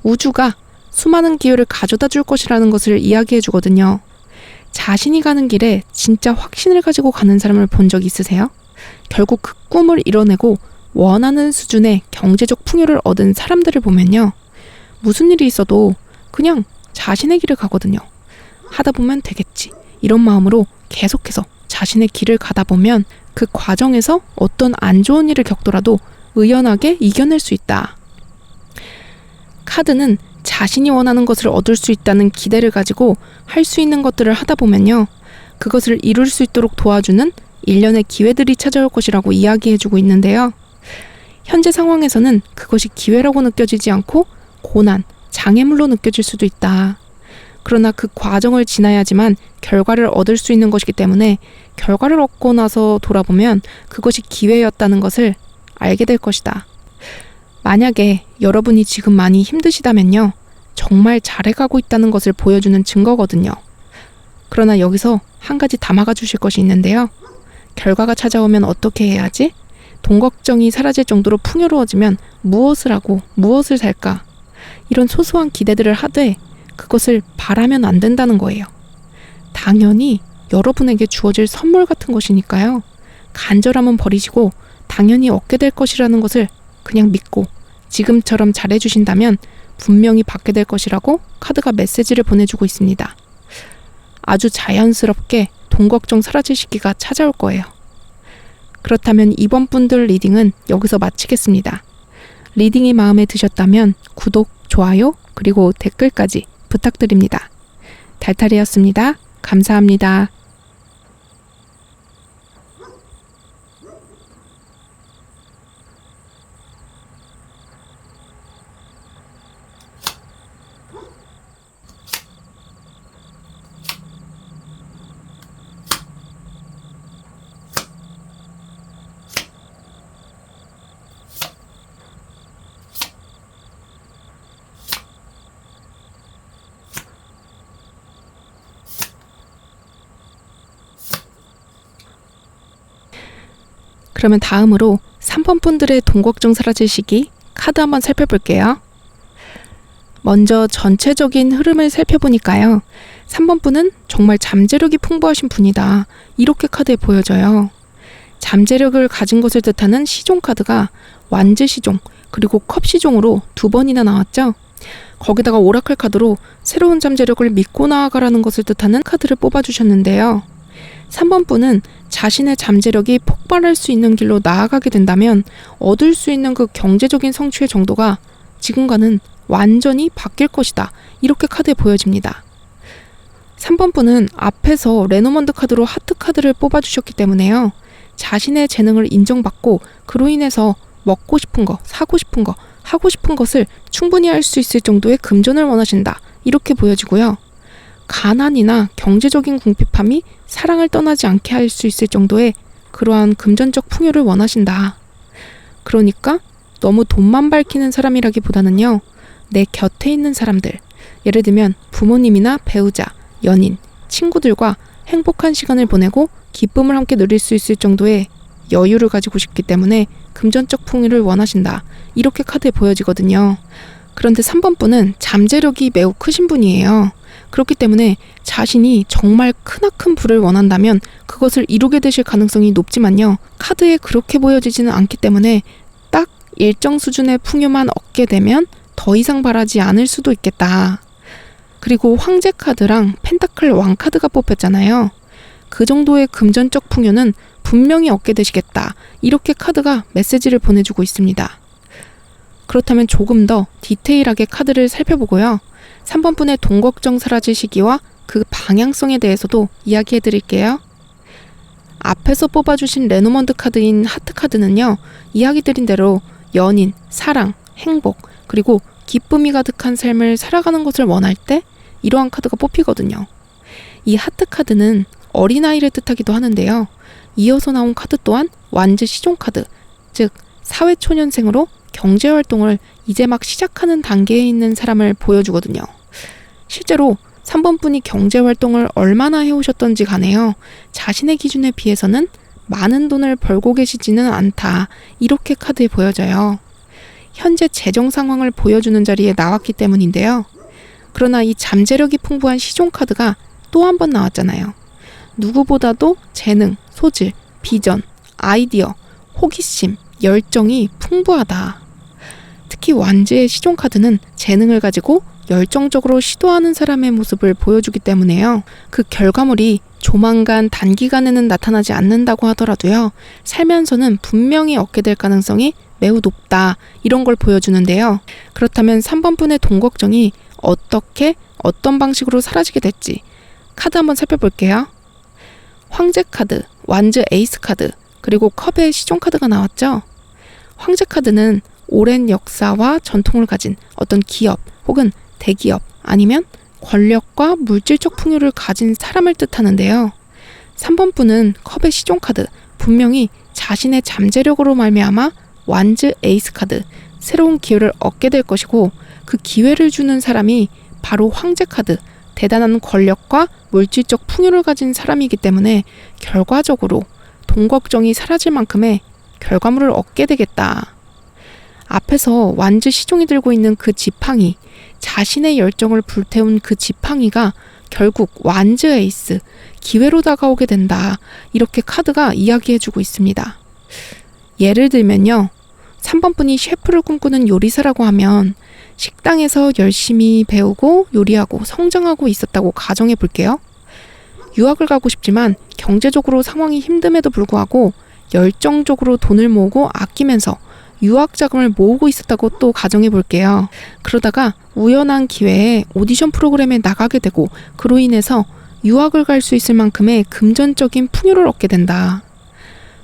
우주가 수많은 기회를 가져다 줄 것이라는 것을 이야기해 주거든요. 자신이 가는 길에 진짜 확신을 가지고 가는 사람을 본 적 있으세요? 결국 그 꿈을 이뤄내고 원하는 수준의 경제적 풍요를 얻은 사람들을 보면요. 무슨 일이 있어도 그냥 자신의 길을 가거든요. 하다 보면 되겠지. 이런 마음으로 계속해서 자신의 길을 가다 보면 그 과정에서 어떤 안 좋은 일을 겪더라도 의연하게 이겨낼 수 있다. 카드는 자신이 원하는 것을 얻을 수 있다는 기대를 가지고 할 수 있는 것들을 하다 보면요. 그것을 이룰 수 있도록 도와주는 일련의 기회들이 찾아올 것이라고 이야기해주고 있는데요. 현재 상황에서는 그것이 기회라고 느껴지지 않고 고난, 장애물로 느껴질 수도 있다. 그러나 그 과정을 지나야지만 결과를 얻을 수 있는 것이기 때문에 결과를 얻고 나서 돌아보면 그것이 기회였다는 것을 알게 될 것이다. 만약에 여러분이 지금 많이 힘드시다면요. 정말 잘해가고 있다는 것을 보여주는 증거거든요. 그러나 여기서 한 가지 담아가 주실 것이 있는데요. 결과가 찾아오면 어떻게 해야지? 돈 걱정이 사라질 정도로 풍요로워지면 무엇을 하고 무엇을 살까? 이런 소소한 기대들을 하되 그것을 바라면 안 된다는 거예요. 당연히 여러분에게 주어질 선물 같은 것이니까요. 간절함은 버리시고 당연히 얻게 될 것이라는 것을 그냥 믿고 지금처럼 잘해주신다면 분명히 받게 될 것이라고 카드가 메시지를 보내주고 있습니다. 아주 자연스럽게 돈 걱정 사라질 시기가 찾아올 거예요. 그렇다면 이번 분들 리딩은 여기서 마치겠습니다. 리딩이 마음에 드셨다면 구독, 좋아요, 그리고 댓글까지 부탁드립니다. 달달이었습니다. 감사합니다. 그러면 다음으로 3번 분들의 돈 걱정 사라질 시기 카드 한번 살펴볼게요. 먼저 전체적인 흐름을 살펴보니까요. 3번 분은 정말 잠재력이 풍부하신 분이다. 이렇게 카드에 보여져요. 잠재력을 가진 것을 뜻하는 시종 카드가 완즈 시종 그리고 컵 시종으로 2번이나 나왔죠. 거기다가 오라클 카드로 새로운 잠재력을 믿고 나아가라는 것을 뜻하는 카드를 뽑아주셨는데요. 3번 분은 자신의 잠재력이 폭발할 수 있는 길로 나아가게 된다면 얻을 수 있는 그 경제적인 성취의 정도가 지금과는 완전히 바뀔 것이다. 이렇게 카드에 보여집니다. 3번 분은 앞에서 레노먼드 카드로 하트 카드를 뽑아주셨기 때문에요. 자신의 재능을 인정받고 그로 인해서 먹고 싶은 거, 사고 싶은 거, 하고 싶은 것을 충분히 할 수 있을 정도의 금전을 원하신다. 이렇게 보여지고요. 가난이나 경제적인 궁핍함이 사랑을 떠나지 않게 할 수 있을 정도의 그러한 금전적 풍요를 원하신다. 그러니까 너무 돈만 밝히는 사람이라기보다는요. 내 곁에 있는 사람들, 예를 들면 부모님이나 배우자, 연인, 친구들과 행복한 시간을 보내고 기쁨을 함께 누릴 수 있을 정도의 여유를 가지고 싶기 때문에 금전적 풍요를 원하신다. 이렇게 카드에 보여지거든요. 그런데 3번 분은 잠재력이 매우 크신 분이에요. 그렇기 때문에 자신이 정말 크나큰 부를 원한다면 그것을 이루게 되실 가능성이 높지만요. 카드에 그렇게 보여지지는 않기 때문에 딱 일정 수준의 풍요만 얻게 되면 더 이상 바라지 않을 수도 있겠다. 그리고 황제 카드랑 펜타클 왕 카드가 뽑혔잖아요. 그 정도의 금전적 풍요는 분명히 얻게 되시겠다. 이렇게 카드가 메시지를 보내주고 있습니다. 그렇다면 조금 더 디테일하게 카드를 살펴보고요. 3번 분의 돈 걱정 사라질 시기와 그 방향성에 대해서도 이야기해 드릴게요. 앞에서 뽑아주신 레노먼드 카드인 하트 카드는요. 이야기 드린 대로 연인, 사랑, 행복, 그리고 기쁨이 가득한 삶을 살아가는 것을 원할 때 이러한 카드가 뽑히거든요. 이 하트 카드는 어린아이를 뜻하기도 하는데요. 이어서 나온 카드 또한 완즈 시종 카드, 즉 사회초년생으로 경제활동을 이제 막 시작하는 단계에 있는 사람을 보여주거든요. 실제로 3번 분이 경제활동을 얼마나 해오셨던지 간에요. 자신의 기준에 비해서는 많은 돈을 벌고 계시지는 않다. 이렇게 카드에 보여져요. 현재 재정 상황을 보여주는 자리에 나왔기 때문인데요. 그러나 이 잠재력이 풍부한 시종 카드가 또 한 번 나왔잖아요. 누구보다도 재능, 소질, 비전, 아이디어, 호기심, 열정이 풍부하다. 특히 완즈의 시종 카드는 재능을 가지고 열정적으로 시도하는 사람의 모습을 보여주기 때문에요. 그 결과물이 조만간 단기간에는 나타나지 않는다고 하더라도요. 살면서는 분명히 얻게 될 가능성이 매우 높다. 이런 걸 보여주는데요. 그렇다면 3번 분의 돈 걱정이 어떻게 어떤 방식으로 사라지게 될지 카드 한번 살펴볼게요. 황제 카드, 완즈 에이스 카드, 그리고 컵의 시종 카드가 나왔죠. 황제 카드는 오랜 역사와 전통을 가진 어떤 기업 혹은 대기업 아니면 권력과 물질적 풍요를 가진 사람을 뜻하는데요. 3번 분은 컵의 시종 카드, 분명히 자신의 잠재력으로 말미암아 완즈 에이스 카드, 새로운 기회를 얻게 될 것이고 그 기회를 주는 사람이 바로 황제 카드, 대단한 권력과 물질적 풍요를 가진 사람이기 때문에 결과적으로 돈 걱정이 사라질 만큼의 결과물을 얻게 되겠다. 앞에서 완즈 시종이 들고 있는 그 지팡이, 자신의 열정을 불태운 그 지팡이가 결국 완즈 에이스, 기회로 다가오게 된다. 이렇게 카드가 이야기해주고 있습니다. 예를 들면요. 3번 분이 셰프를 꿈꾸는 요리사라고 하면 식당에서 열심히 배우고 요리하고 성장하고 있었다고 가정해 볼게요. 유학을 가고 싶지만 경제적으로 상황이 힘듦에도 불구하고 열정적으로 돈을 모으고 아끼면서 유학 자금을 모으고 있었다고 또 가정해 볼게요. 그러다가 우연한 기회에 오디션 프로그램에 나가게 되고 그로 인해서 유학을 갈 수 있을 만큼의 금전적인 풍요를 얻게 된다.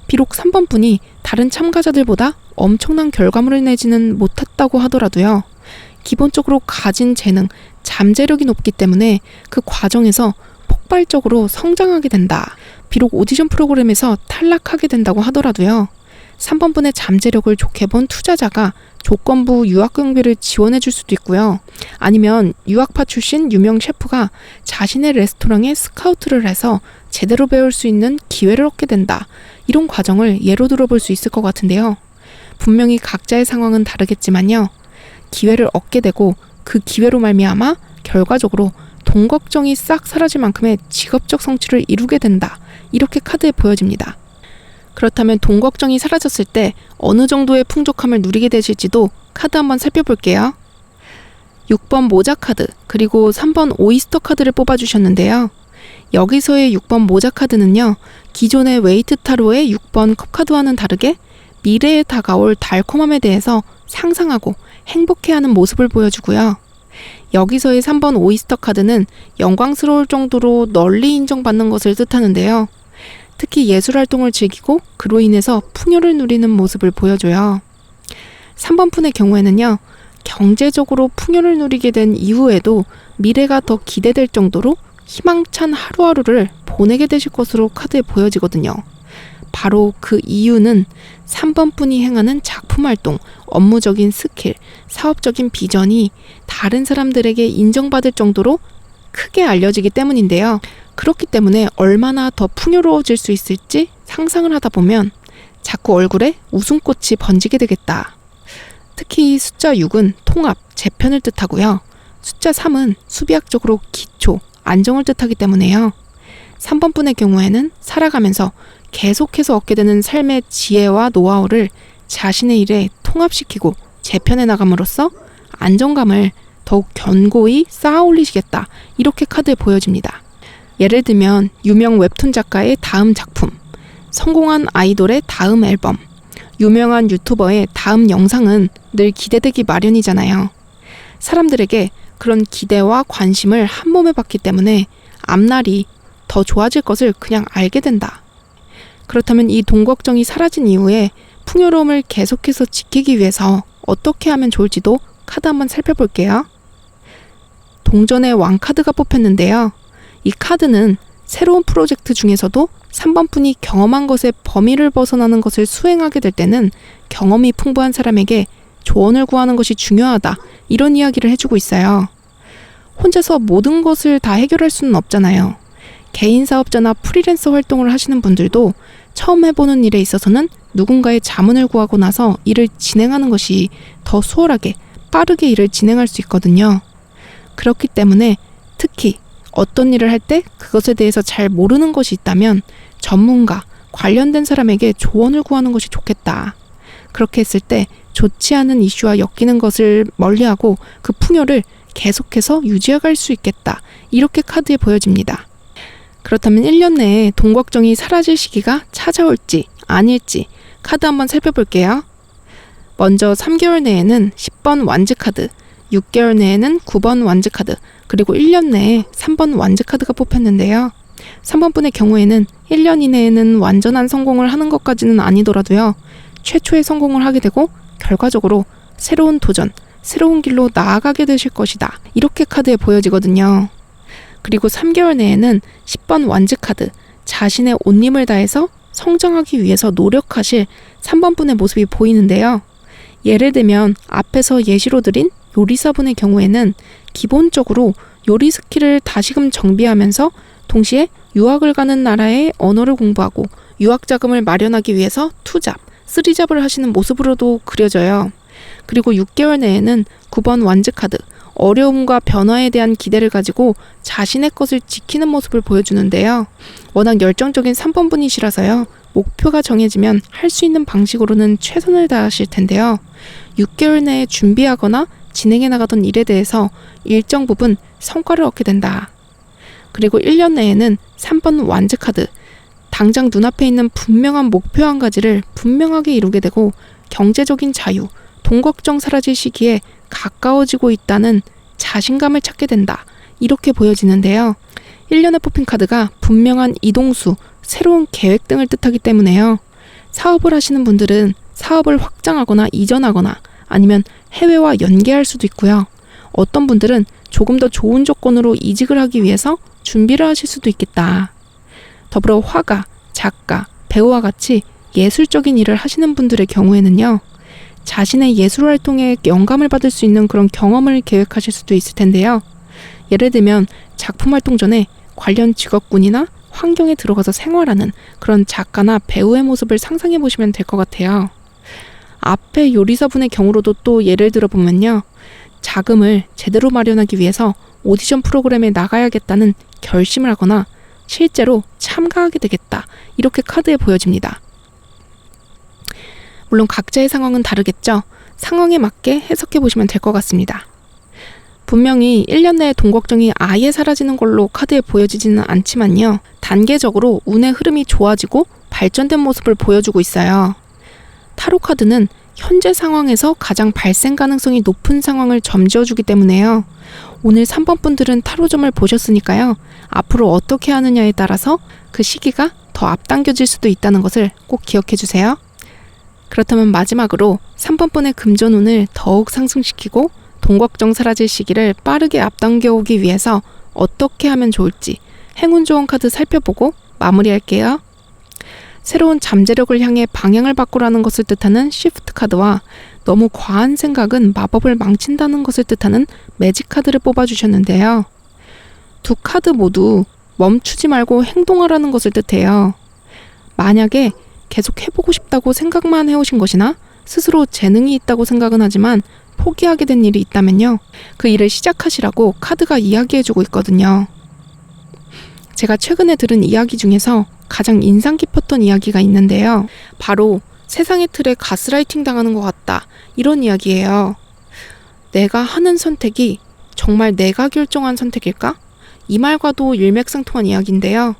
비록 3번 분이 다른 참가자들보다 엄청난 결과물을 내지는 못했다고 하더라도요. 기본적으로 가진 재능, 잠재력이 높기 때문에 그 과정에서 폭발적으로 성장하게 된다. 비록 오디션 프로그램에서 탈락하게 된다고 하더라도요. 3번 분의 잠재력을 좋게 본 투자자가 조건부 유학 경비를 지원해 줄 수도 있고요. 아니면 유학파 출신 유명 셰프가 자신의 레스토랑에 스카우트를 해서 제대로 배울 수 있는 기회를 얻게 된다. 이런 과정을 예로 들어볼 수 있을 것 같은데요. 분명히 각자의 상황은 다르겠지만요. 기회를 얻게 되고 그 기회로 말미암아 결과적으로 돈 걱정이 싹 사라질 만큼의 직업적 성취를 이루게 된다. 이렇게 카드에 보여집니다. 그렇다면 돈 걱정이 사라졌을 때 어느 정도의 풍족함을 누리게 되실지도 카드 한번 살펴볼게요. 6번 모자 카드, 그리고 3번 오이스터 카드를 뽑아주셨는데요. 여기서의 6번 모자 카드는요. 기존의 웨이트 타로의 6번 컵 카드와는 다르게 미래에 다가올 달콤함에 대해서 상상하고 행복해하는 모습을 보여주고요. 여기서의 3번 오이스터 카드는 영광스러울 정도로 널리 인정받는 것을 뜻하는데요. 특히 예술활동을 즐기고 그로 인해서 풍요를 누리는 모습을 보여줘요. 3번 푼의 경우에는요. 경제적으로 풍요를 누리게 된 이후에도 미래가 더 기대될 정도로 희망찬 하루하루를 보내게 되실 것으로 카드에 보여지거든요. 바로 그 이유는 3번 푼이 행하는 작품활동, 업무적인 스킬, 사업적인 비전이 다른 사람들에게 인정받을 정도로 크게 알려지기 때문인데요. 그렇기 때문에 얼마나 더 풍요로워질 수 있을지 상상을 하다 보면 자꾸 얼굴에 웃음꽃이 번지게 되겠다. 특히 숫자 6은 통합, 재편을 뜻하고요. 숫자 3은 수비학적으로 기초, 안정을 뜻하기 때문에요. 3번 분의 경우에는 살아가면서 계속해서 얻게 되는 삶의 지혜와 노하우를 자신의 일에 통합시키고 재편해 나감으로써 안정감을 더욱 견고히 쌓아 올리시겠다. 이렇게 카드에 보여집니다. 예를 들면 유명 웹툰 작가의 다음 작품, 성공한 아이돌의 다음 앨범, 유명한 유튜버의 다음 영상은 늘 기대되기 마련이잖아요. 사람들에게 그런 기대와 관심을 한 몸에 받기 때문에 앞날이 더 좋아질 것을 그냥 알게 된다. 그렇다면 이 돈 걱정이 사라진 이후에 풍요로움을 계속해서 지키기 위해서 어떻게 하면 좋을지도 카드 한번 살펴볼게요. 동전의 왕카드가 뽑혔는데요. 이 카드는 새로운 프로젝트 중에서도 3번 푼이 경험한 것의 범위를 벗어나는 것을 수행하게 될 때는 경험이 풍부한 사람에게 조언을 구하는 것이 중요하다. 이런 이야기를 해주고 있어요. 혼자서 모든 것을 다 해결할 수는 없잖아요. 개인 사업자나 프리랜서 활동을 하시는 분들도 처음 해보는 일에 있어서는 누군가의 자문을 구하고 나서 일을 진행하는 것이 더 수월하게, 빠르게 일을 진행할 수 있거든요. 그렇기 때문에 특히 어떤 일을 할 때 그것에 대해서 잘 모르는 것이 있다면 전문가, 관련된 사람에게 조언을 구하는 것이 좋겠다. 그렇게 했을 때 좋지 않은 이슈와 엮이는 것을 멀리하고 그 풍요를 계속해서 유지해갈 수 있겠다. 이렇게 카드에 보여집니다. 그렇다면 1년 내에 돈 걱정이 사라질 시기가 찾아올지 아닐지 카드 한번 살펴볼게요. 먼저 3개월 내에는 10번 완즈 카드, 6개월 내에는 9번 완즈 카드, 그리고 1년 내에 3번 완즈 카드가 뽑혔는데요. 3번 분의 경우에는 1년 이내에는 완전한 성공을 하는 것까지는 아니더라도요. 최초의 성공을 하게 되고 결과적으로 새로운 도전, 새로운 길로 나아가게 되실 것이다. 이렇게 카드에 보여지거든요. 그리고 3개월 내에는 10번 완즈 카드, 자신의 온 힘을 다해서 성장하기 위해서 노력하실 3번 분의 모습이 보이는데요. 예를 들면 앞에서 예시로 드린 요리사분의 경우에는 기본적으로 요리 스킬을 다시금 정비하면서 동시에 유학을 가는 나라의 언어를 공부하고 유학 자금을 마련하기 위해서 투잡, 쓰리잡을 하시는 모습으로도 그려져요. 그리고 6개월 내에는 9번 완즈 카드, 어려움과 변화에 대한 기대를 가지고 자신의 것을 지키는 모습을 보여주는데요. 워낙 열정적인 3번 분이시라서요. 목표가 정해지면 할 수 있는 방식으로는 최선을 다하실 텐데요. 6개월 내에 준비하거나 진행해 나가던 일에 대해서 일정 부분 성과를 얻게 된다. 그리고 1년 내에는 3번 완즈 카드, 당장 눈앞에 있는 분명한 목표 한 가지를 분명하게 이루게 되고 경제적인 자유, 돈 걱정 사라질 시기에 가까워지고 있다는 자신감을 찾게 된다. 이렇게 보여지는데요. 1년에 뽑힌 카드가 분명한 이동수, 새로운 계획 등을 뜻하기 때문에요. 사업을 하시는 분들은 사업을 확장하거나 이전하거나 아니면 해외와 연계할 수도 있고요. 어떤 분들은 조금 더 좋은 조건으로 이직을 하기 위해서 준비를 하실 수도 있겠다. 더불어 화가, 작가, 배우와 같이 예술적인 일을 하시는 분들의 경우에는요. 자신의 예술 활동에 영감을 받을 수 있는 그런 경험을 계획하실 수도 있을 텐데요. 예를 들면 작품 활동 전에 관련 직업군이나 환경에 들어가서 생활하는 그런 작가나 배우의 모습을 상상해 보시면 될 것 같아요. 앞에 요리사분의 경우로도 또 예를 들어보면요. 자금을 제대로 마련하기 위해서 오디션 프로그램에 나가야겠다는 결심을 하거나 실제로 참가하게 되겠다. 이렇게 카드에 보여집니다. 물론 각자의 상황은 다르겠죠. 상황에 맞게 해석해 보시면 될 것 같습니다. 분명히 1년 내에 돈 걱정이 아예 사라지는 걸로 카드에 보여지지는 않지만요. 단계적으로 운의 흐름이 좋아지고 발전된 모습을 보여주고 있어요. 타로 카드는 현재 상황에서 가장 발생 가능성이 높은 상황을 점지어주기 때문에요. 오늘 3번 분들은 타로점을 보셨으니까요. 앞으로 어떻게 하느냐에 따라서 그 시기가 더 앞당겨질 수도 있다는 것을 꼭 기억해 주세요. 그렇다면 마지막으로 3번 분의 금전운을 더욱 상승시키고 돈 걱정 사라질 시기를 빠르게 앞당겨 오기 위해서 어떻게 하면 좋을지 행운 조언 카드 살펴보고 마무리할게요. 새로운 잠재력을 향해 방향을 바꾸라는 것을 뜻하는 시프트 카드와 너무 과한 생각은 마법을 망친다는 것을 뜻하는 매직 카드를 뽑아주셨는데요. 두 카드 모두 멈추지 말고 행동하라는 것을 뜻해요. 만약에 계속 해보고 싶다고 생각만 해오신 것이나 스스로 재능이 있다고 생각은 하지만 포기하게 된 일이 있다면요. 그 일을 시작하시라고 카드가 이야기해주고 있거든요. 제가 최근에 들은 이야기 중에서 가장 인상 깊었던 이야기가 있는데요. 바로 세상의 틀에 가스라이팅 당하는 것 같다. 이런 이야기예요. 내가 하는 선택이 정말 내가 결정한 선택일까? 이 말과도 일맥상통한 이야기인데요.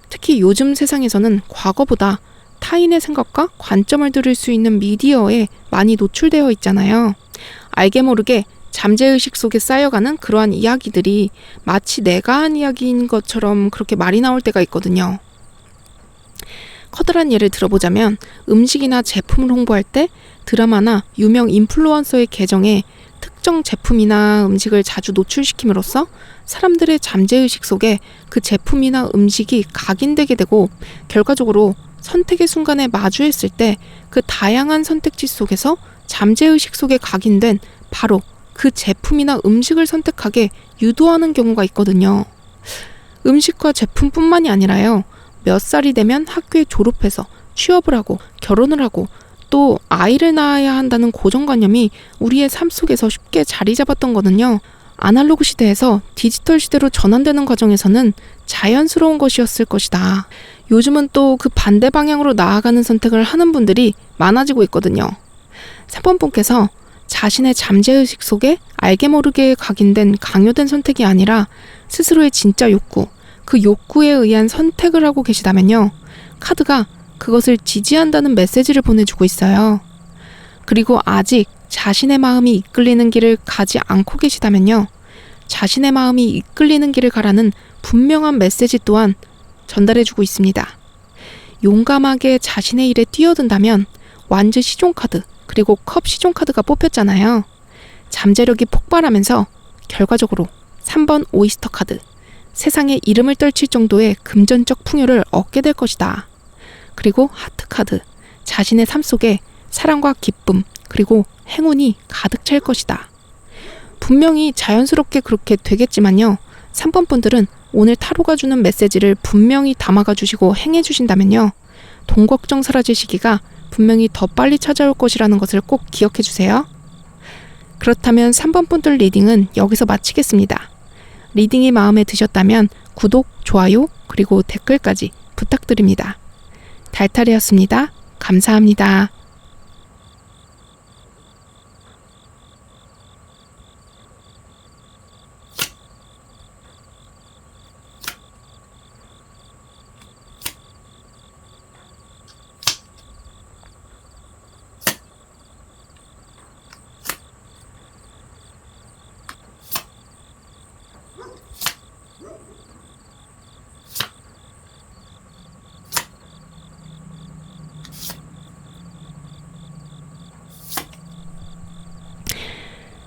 특히 요즘 세상에서는 과거보다 타인의 생각과 관점을 들을 수 있는 미디어에 많이 노출되어 있잖아요. 알게 모르게 잠재의식 속에 쌓여가는 그러한 이야기들이 마치 내가 한 이야기인 것처럼 그렇게 말이 나올 때가 있거든요. 커다란 예를 들어보자면 음식이나 제품을 홍보할 때 드라마나 유명 인플루언서의 계정에 특정 제품이나 음식을 자주 노출시킴으로써 사람들의 잠재의식 속에 그 제품이나 음식이 각인되게 되고 결과적으로 선택의 순간에 마주했을 때 그 다양한 선택지 속에서 잠재의식 속에 각인된 바로 그 제품이나 음식을 선택하게 유도하는 경우가 있거든요. 음식과 제품뿐만이 아니라요. 몇 살이 되면 학교에 졸업해서 취업을 하고 결혼을 하고 또 아이를 낳아야 한다는 고정관념이 우리의 삶 속에서 쉽게 자리 잡았던 거는요. 아날로그 시대에서 디지털 시대로 전환되는 과정에서는 자연스러운 것이었을 것이다. 요즘은 또 그 반대 방향으로 나아가는 선택을 하는 분들이 많아지고 있거든요. 3번 분께서 자신의 잠재의식 속에 알게 모르게 각인된 강요된 선택이 아니라 스스로의 진짜 욕구, 그 욕구에 의한 선택을 하고 계시다면요. 카드가 그것을 지지한다는 메시지를 보내주고 있어요. 그리고 아직 자신의 마음이 이끌리는 길을 가지 않고 계시다면요. 자신의 마음이 이끌리는 길을 가라는 분명한 메시지 또한 전달해주고 있습니다. 용감하게 자신의 일에 뛰어든다면 완즈 시종 카드 그리고 컵 시종 카드가 뽑혔잖아요. 잠재력이 폭발하면서 결과적으로 3번 오이스터 카드 세상에 이름을 떨칠 정도의 금전적 풍요를 얻게 될 것이다. 그리고 하트 카드 자신의 삶 속에 사랑과 기쁨 그리고 행운이 가득 찰 것이다. 분명히 자연스럽게 그렇게 되겠지만요. 3번 분들은 오늘 타로가 주는 메시지를 분명히 담아가 주시고 행해 주신다면요. 돈 걱정 사라질 시기가 분명히 더 빨리 찾아올 것이라는 것을 꼭 기억해 주세요. 그렇다면 3번 분들 리딩은 여기서 마치겠습니다. 리딩이 마음에 드셨다면 구독, 좋아요, 그리고 댓글까지 부탁드립니다. 달탈이었습니다. 감사합니다.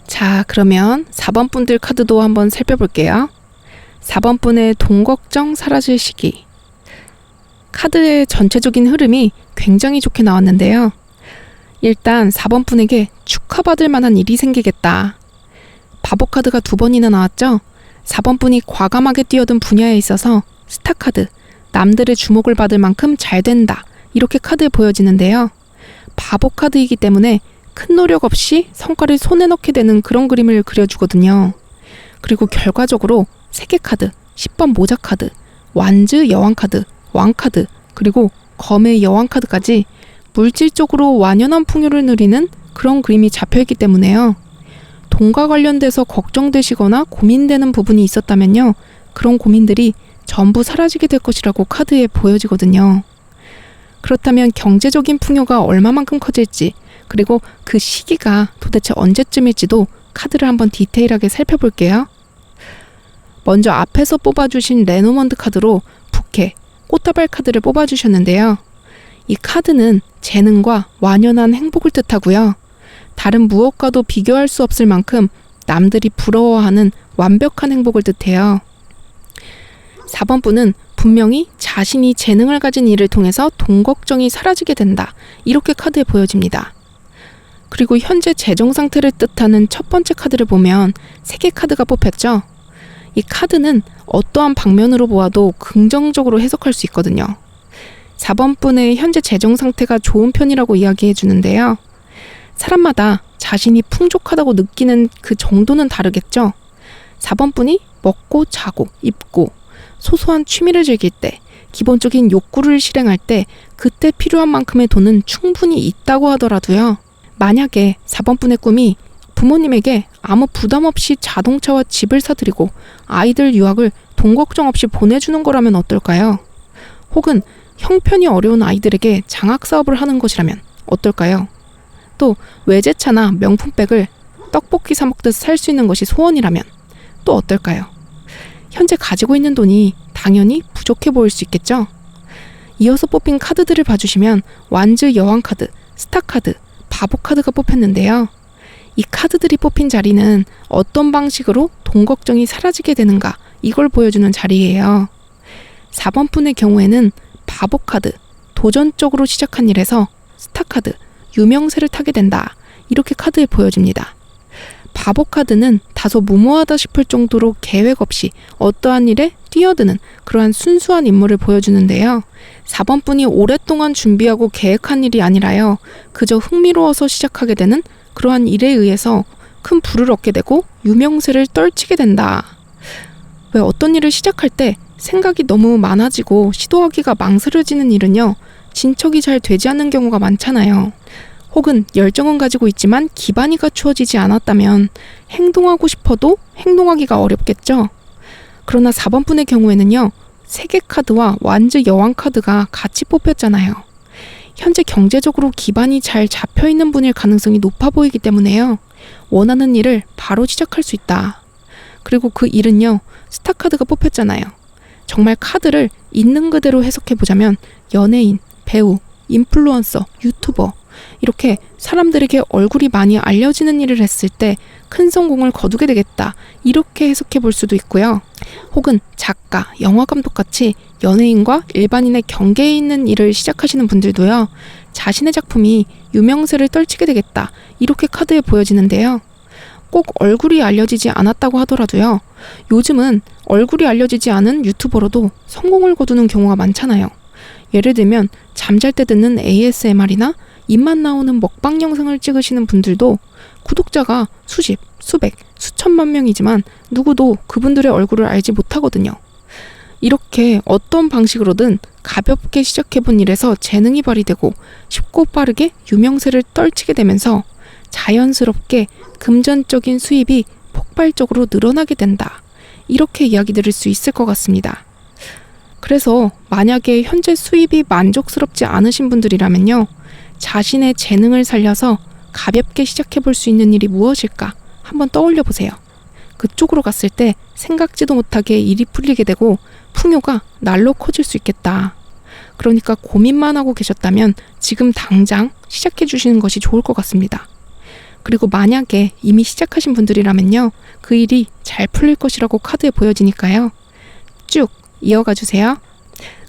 자, 그러면 4번 분들 카드도 한번 살펴볼게요. 4번 분의 돈 걱정 사라질 시기. 카드의 전체적인 흐름이 굉장히 좋게 나왔는데요. 일단 4번 분에게 축하받을 만한 일이 생기겠다. 바보 카드가 2번이나 나왔죠? 4번 분이 과감하게 뛰어든 분야에 있어서 스타 카드, 남들의 주목을 받을 만큼 잘 된다. 이렇게 카드에 보여지는데요. 바보 카드이기 때문에 큰 노력 없이 성과를 손에 넣게 되는 그런 그림을 그려주거든요. 그리고 결과적으로 3개 카드, 10번 모자 카드, 완즈 여왕 카드, 왕 카드, 그리고 검의 여왕 카드까지 물질적으로 완연한 풍요를 누리는 그런 그림이 잡혀있기 때문에요. 돈과 관련돼서 걱정되시거나 고민되는 부분이 있었다면요. 그런 고민들이 전부 사라지게 될 것이라고 카드에 보여지거든요. 그렇다면 경제적인 풍요가 얼마만큼 커질지, 그리고 그 시기가 도대체 언제쯤일지도 카드를 한번 디테일하게 살펴볼게요. 먼저 앞에서 뽑아주신 레노먼드 카드로 부캐, 꽃다발 카드를 뽑아주셨는데요. 이 카드는 재능과 완연한 행복을 뜻하고요. 다른 무엇과도 비교할 수 없을 만큼 남들이 부러워하는 완벽한 행복을 뜻해요. 4번 분은 분명히 자신이 재능을 가진 이를 통해서 돈 걱정이 사라지게 된다. 이렇게 카드에 보여집니다. 그리고 현재 재정 상태를 뜻하는 첫 번째 카드를 보면 3개 카드가 뽑혔죠. 이 카드는 어떠한 방면으로 보아도 긍정적으로 해석할 수 있거든요. 4번 분의 현재 재정 상태가 좋은 편이라고 이야기해 주는데요. 사람마다 자신이 풍족하다고 느끼는 그 정도는 다르겠죠. 4번 분이 먹고 자고 입고 소소한 취미를 즐길 때, 기본적인 욕구를 실행할 때 그때 필요한 만큼의 돈은 충분히 있다고 하더라도요. 만약에 4번 분의 꿈이 부모님에게 아무 부담 없이 자동차와 집을 사드리고 아이들 유학을 돈 걱정 없이 보내주는 거라면 어떨까요? 혹은 형편이 어려운 아이들에게 장학 사업을 하는 것이라면 어떨까요? 또 외제차나 명품백을 떡볶이 사 먹듯 살 수 있는 것이 소원이라면 또 어떨까요? 현재 가지고 있는 돈이 당연히 부족해 보일 수 있겠죠? 이어서 뽑힌 카드들을 봐주시면 완즈 여왕 카드, 스타 카드, 바보 카드가 뽑혔는데요. 이 카드들이 뽑힌 자리는 어떤 방식으로 돈 걱정이 사라지게 되는가, 이걸 보여주는 자리예요. 4번 분의 경우에는 바보 카드, 도전적으로 시작한 일에서 스타 카드, 유명세를 타게 된다. 이렇게 카드에 보여집니다. 바보 카드는 다소 무모하다 싶을 정도로 계획 없이 어떠한 일에 뛰어드는 그러한 순수한 인물을 보여주는데요. 4번 분이 오랫동안 준비하고 계획한 일이 아니라요. 그저 흥미로워서 시작하게 되는 그러한 일에 의해서 큰 부를 얻게 되고 유명세를 떨치게 된다. 왜 어떤 일을 시작할 때 생각이 너무 많아지고 시도하기가 망설여지는 일은요, 진척이 잘 되지 않는 경우가 많잖아요. 혹은 열정은 가지고 있지만 기반이 갖추어지지 않았다면 행동하고 싶어도 행동하기가 어렵겠죠. 그러나 4번 분의 경우에는요, 3개 카드와 완즈 여왕 카드가 같이 뽑혔잖아요. 현재 경제적으로 기반이 잘 잡혀있는 분일 가능성이 높아 보이기 때문에요. 원하는 일을 바로 시작할 수 있다. 그리고 그 일은요, 스타 카드가 뽑혔잖아요. 정말 카드를 있는 그대로 해석해보자면 연예인, 배우, 인플루언서, 유튜버 이렇게 사람들에게 얼굴이 많이 알려지는 일을 했을 때 큰 성공을 거두게 되겠다. 이렇게 해석해 볼 수도 있고요. 혹은 작가, 영화감독 같이 연예인과 일반인의 경계에 있는 일을 시작하시는 분들도요. 자신의 작품이 유명세를 떨치게 되겠다. 이렇게 카드에 보여지는데요. 꼭 얼굴이 알려지지 않았다고 하더라도요. 요즘은 얼굴이 알려지지 않은 유튜버로도 성공을 거두는 경우가 많잖아요. 예를 들면 잠잘 때 듣는 ASMR이나 입만 나오는 먹방 영상을 찍으시는 분들도 구독자가 수십, 수백, 수천만 명이지만 누구도 그분들의 얼굴을 알지 못하거든요. 이렇게 어떤 방식으로든 가볍게 시작해본 일에서 재능이 발휘되고 쉽고 빠르게 유명세를 떨치게 되면서 자연스럽게 금전적인 수입이 폭발적으로 늘어나게 된다. 이렇게 이야기 드릴 수 있을 것 같습니다. 그래서 만약에 현재 수입이 만족스럽지 않으신 분들이라면요. 자신의 재능을 살려서 가볍게 시작해볼 수 있는 일이 무엇일까 한번 떠올려 보세요. 그쪽으로 갔을 때 생각지도 못하게 일이 풀리게 되고 풍요가 날로 커질 수 있겠다. 그러니까 고민만 하고 계셨다면 지금 당장 시작해 주시는 것이 좋을 것 같습니다. 그리고 만약에 이미 시작하신 분들이라면요. 그 일이 잘 풀릴 것이라고 카드에 보여지니까요. 쭉 이어가 주세요.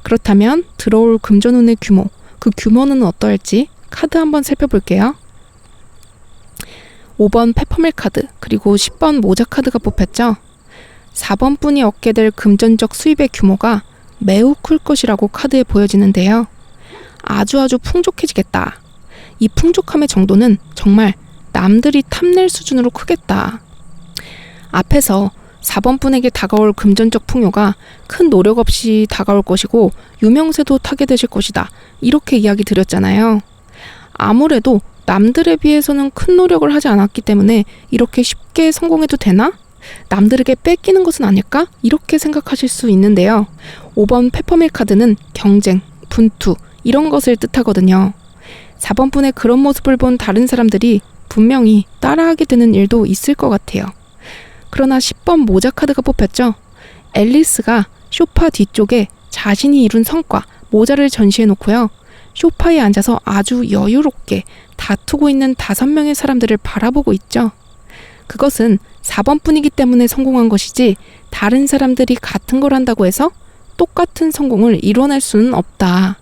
그렇다면 들어올 금전운의 규모, 그 규모는 어떠할지 카드 한번 살펴볼게요. 5번 페퍼밀 카드, 그리고 10번 모자 카드가 뽑혔죠. 4번 분이 얻게 될 금전적 수입의 규모가 매우 클 것이라고 카드에 보여지는데요. 아주 풍족해지겠다. 이 풍족함의 정도는 정말 남들이 탐낼 수준으로 크겠다. 앞에서 4번 분에게 다가올 금전적 풍요가 큰 노력 없이 다가올 것이고 유명세도 타게 되실 것이다. 이렇게 이야기 드렸잖아요. 아무래도 남들에 비해서는 큰 노력을 하지 않았기 때문에 이렇게 쉽게 성공해도 되나? 남들에게 뺏기는 것은 아닐까? 이렇게 생각하실 수 있는데요. 5번 페퍼밀 카드는 경쟁, 분투 이런 것을 뜻하거든요. 4번 분의 그런 모습을 본 다른 사람들이 분명히 따라하게 되는 일도 있을 것 같아요. 그러나 10번 모자 카드가 뽑혔죠. 앨리스가 소파 뒤쪽에 자신이 이룬 성과, 모자를 전시해 놓고요. 소파에 앉아서 아주 여유롭게 다투고 있는 5명의 사람들을 바라보고 있죠. 그것은 4번 분이기 때문에 성공한 것이지 다른 사람들이 같은 걸 한다고 해서 똑같은 성공을 이뤄낼 수는 없다.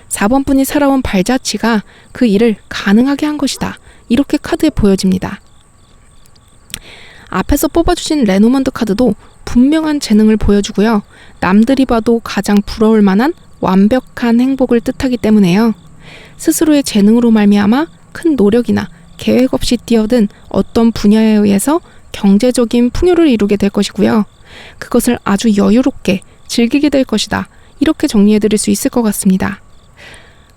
4번 분이 살아온 발자취가 그 일을 가능하게 한 것이다. 이렇게 카드에 보여집니다. 앞에서 뽑아주신 레노먼드 카드도 분명한 재능을 보여주고요. 남들이 봐도 가장 부러울 만한 완벽한 행복을 뜻하기 때문에요. 스스로의 재능으로 말미암아 큰 노력이나 계획 없이 뛰어든 어떤 분야에 의해서 경제적인 풍요를 이루게 될 것이고요. 그것을 아주 여유롭게 즐기게 될 것이다. 이렇게 정리해드릴 수 있을 것 같습니다.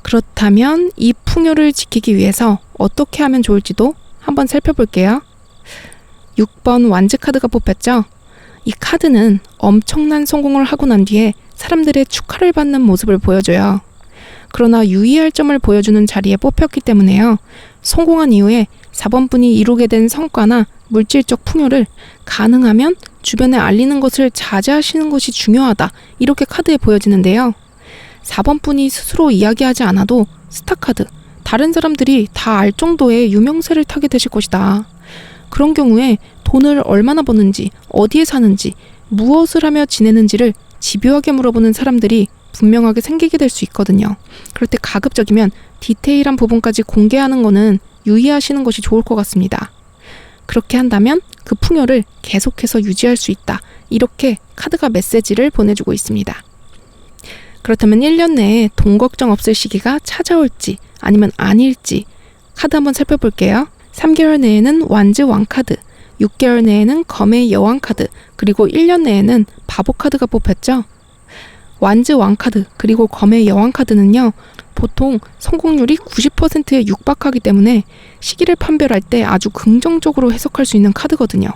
그렇다면 이 풍요를 지키기 위해서 어떻게 하면 좋을지도 한번 살펴볼게요. 6번 완즈 카드가 뽑혔죠? 이 카드는 엄청난 성공을 하고 난 뒤에 사람들의 축하를 받는 모습을 보여줘요. 그러나 유의할 점을 보여주는 자리에 뽑혔기 때문에요. 성공한 이후에 4번 분이 이루게 된 성과나 물질적 풍요를 가능하면 주변에 알리는 것을 자제하시는 것이 중요하다. 이렇게 카드에 보여지는데요. 4번 분이 스스로 이야기하지 않아도 스타카드, 다른 사람들이 다 알 정도의 유명세를 타게 되실 것이다. 그런 경우에 돈을 얼마나 버는지, 어디에 사는지, 무엇을 하며 지내는지를 집요하게 물어보는 사람들이 분명하게 생기게 될 수 있거든요. 그럴 때 가급적이면 디테일한 부분까지 공개하는 거는 유의하시는 것이 좋을 것 같습니다. 그렇게 한다면 그 풍요를 계속해서 유지할 수 있다. 이렇게 카드가 메시지를 보내주고 있습니다. 그렇다면 1년 내에 돈 걱정 없을 시기가 찾아올지 아니면 아닐지 카드 한번 살펴볼게요. 3개월 내에는 완즈 왕 카드, 6개월 내에는 검의 여왕 카드, 그리고 1년 내에는 바보 카드가 뽑혔죠. 완즈 왕 카드 그리고 검의 여왕 카드는요. 보통 성공률이 90%에 육박하기 때문에 시기를 판별할 때 아주 긍정적으로 해석할 수 있는 카드거든요.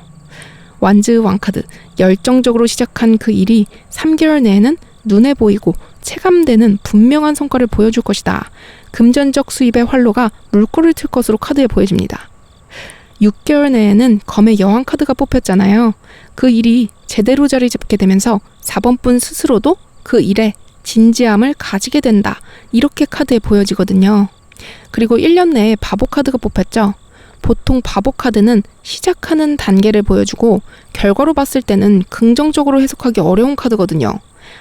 완즈 왕 카드, 열정적으로 시작한 그 일이 3개월 내에는 눈에 보이고 체감되는 분명한 성과를 보여줄 것이다. 금전적 수입의 활로가 물꼬를 틀 것으로 카드에 보여집니다. 6개월 내에는 검의 여왕 카드가 뽑혔잖아요. 그 일이 제대로 자리 잡게 되면서 4번 분 스스로도 그 일에 진지함을 가지게 된다. 이렇게 카드에 보여지거든요. 그리고 1년 내에 바보 카드가 뽑혔죠. 보통 바보 카드는 시작하는 단계를 보여주고 결과로 봤을 때는 긍정적으로 해석하기 어려운 카드거든요.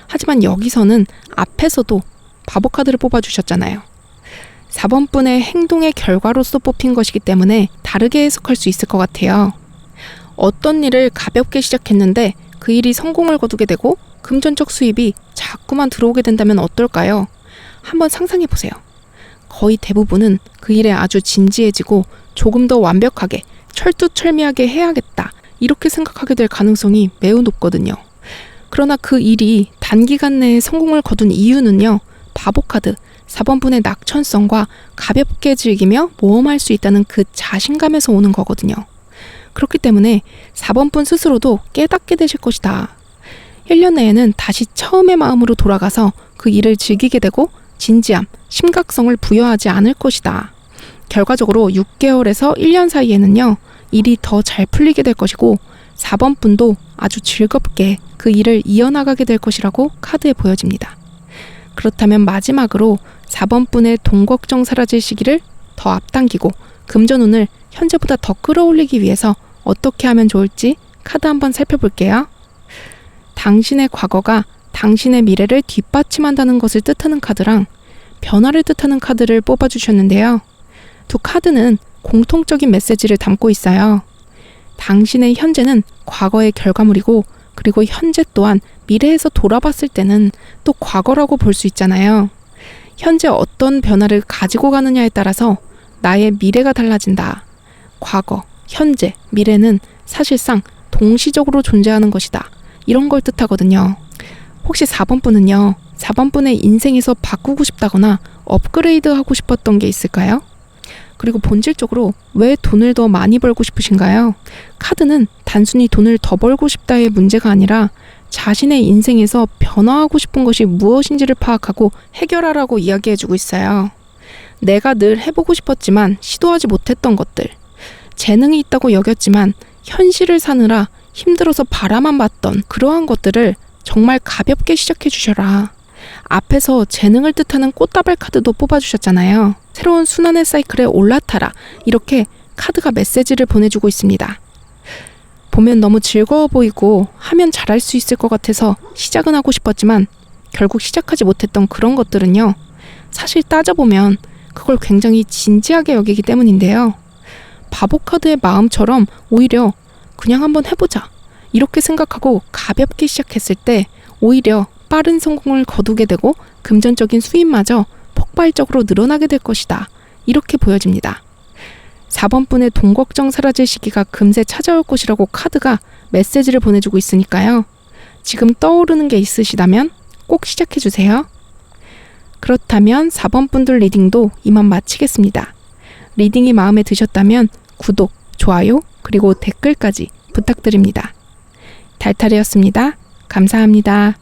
하지만 여기서는 앞에서도 바보 카드를 뽑아주셨잖아요. 4번 분의 행동의 결과로서 뽑힌 것이기 때문에 다르게 해석할 수 있을 것 같아요. 어떤 일을 가볍게 시작했는데 그 일이 성공을 거두게 되고 금전적 수입이 자꾸만 들어오게 된다면 어떨까요? 한번 상상해 보세요. 거의 대부분은 그 일에 아주 진지해지고 조금 더 완벽하게 철두철미하게 해야겠다 이렇게 생각하게 될 가능성이 매우 높거든요. 그러나 그 일이 단기간 내에 성공을 거둔 이유는요. 바보 카드, 4번 분의 낙천성과 가볍게 즐기며 모험할 수 있다는 그 자신감에서 오는 거거든요. 그렇기 때문에 4번 분 스스로도 깨닫게 되실 것이다. 1년 내에는 다시 처음의 마음으로 돌아가서 그 일을 즐기게 되고 진지함, 심각성을 부여하지 않을 것이다. 결과적으로 6개월에서 1년 사이에는요. 일이 더 잘 풀리게 될 것이고 4번 분도 아주 즐겁게 그 일을 이어나가게 될 것이라고 카드에 보여집니다. 그렇다면 마지막으로 4번 분의 돈 걱정 사라질 시기를 더 앞당기고 금전운을 현재보다 더 끌어올리기 위해서 어떻게 하면 좋을지 카드 한번 살펴볼게요. 당신의 과거가 당신의 미래를 뒷받침한다는 것을 뜻하는 카드랑 변화를 뜻하는 카드를 뽑아주셨는데요. 두 카드는 공통적인 메시지를 담고 있어요. 당신의 현재는 과거의 결과물이고 그리고 현재 또한 미래에서 돌아봤을 때는 또 과거라고 볼 수 있잖아요. 현재 어떤 변화를 가지고 가느냐에 따라서 나의 미래가 달라진다. 과거, 현재, 미래는 사실상 동시적으로 존재하는 것이다. 이런 걸 뜻하거든요. 혹시 4번 분은요. 4번 분의 인생에서 바꾸고 싶다거나 업그레이드 하고 싶었던 게 있을까요? 그리고 본질적으로 왜 돈을 더 많이 벌고 싶으신가요? 카드는 단순히 돈을 더 벌고 싶다의 문제가 아니라 자신의 인생에서 변화하고 싶은 것이 무엇인지를 파악하고 해결하라고 이야기해주고 있어요. 내가 늘 해보고 싶었지만 시도하지 못했던 것들, 재능이 있다고 여겼지만 현실을 사느라 힘들어서 바라만 봤던 그러한 것들을 정말 가볍게 시작해 주셔라. 앞에서 재능을 뜻하는 꽃다발 카드도 뽑아주셨잖아요. 새로운 순환의 사이클에 올라타라. 이렇게 카드가 메시지를 보내주고 있습니다. 보면 너무 즐거워 보이고 하면 잘할 수 있을 것 같아서 시작은 하고 싶었지만 결국 시작하지 못했던 그런 것들은요. 사실 따져보면 그걸 굉장히 진지하게 여기기 때문인데요. 바보 카드의 마음처럼 오히려 그냥 한번 해보자. 이렇게 생각하고 가볍게 시작했을 때 오히려 빠른 성공을 거두게 되고 금전적인 수입마저 폭발적으로 늘어나게 될 것이다. 이렇게 보여집니다. 4번 분의 돈 걱정 사라질 시기가 금세 찾아올 것이라고 카드가 메시지를 보내주고 있으니까요. 지금 떠오르는 게 있으시다면 꼭 시작해주세요. 그렇다면 4번 분들 리딩도 이만 마치겠습니다. 리딩이 마음에 드셨다면 구독, 좋아요, 그리고 댓글까지 부탁드립니다. 달탈이었습니다. 감사합니다.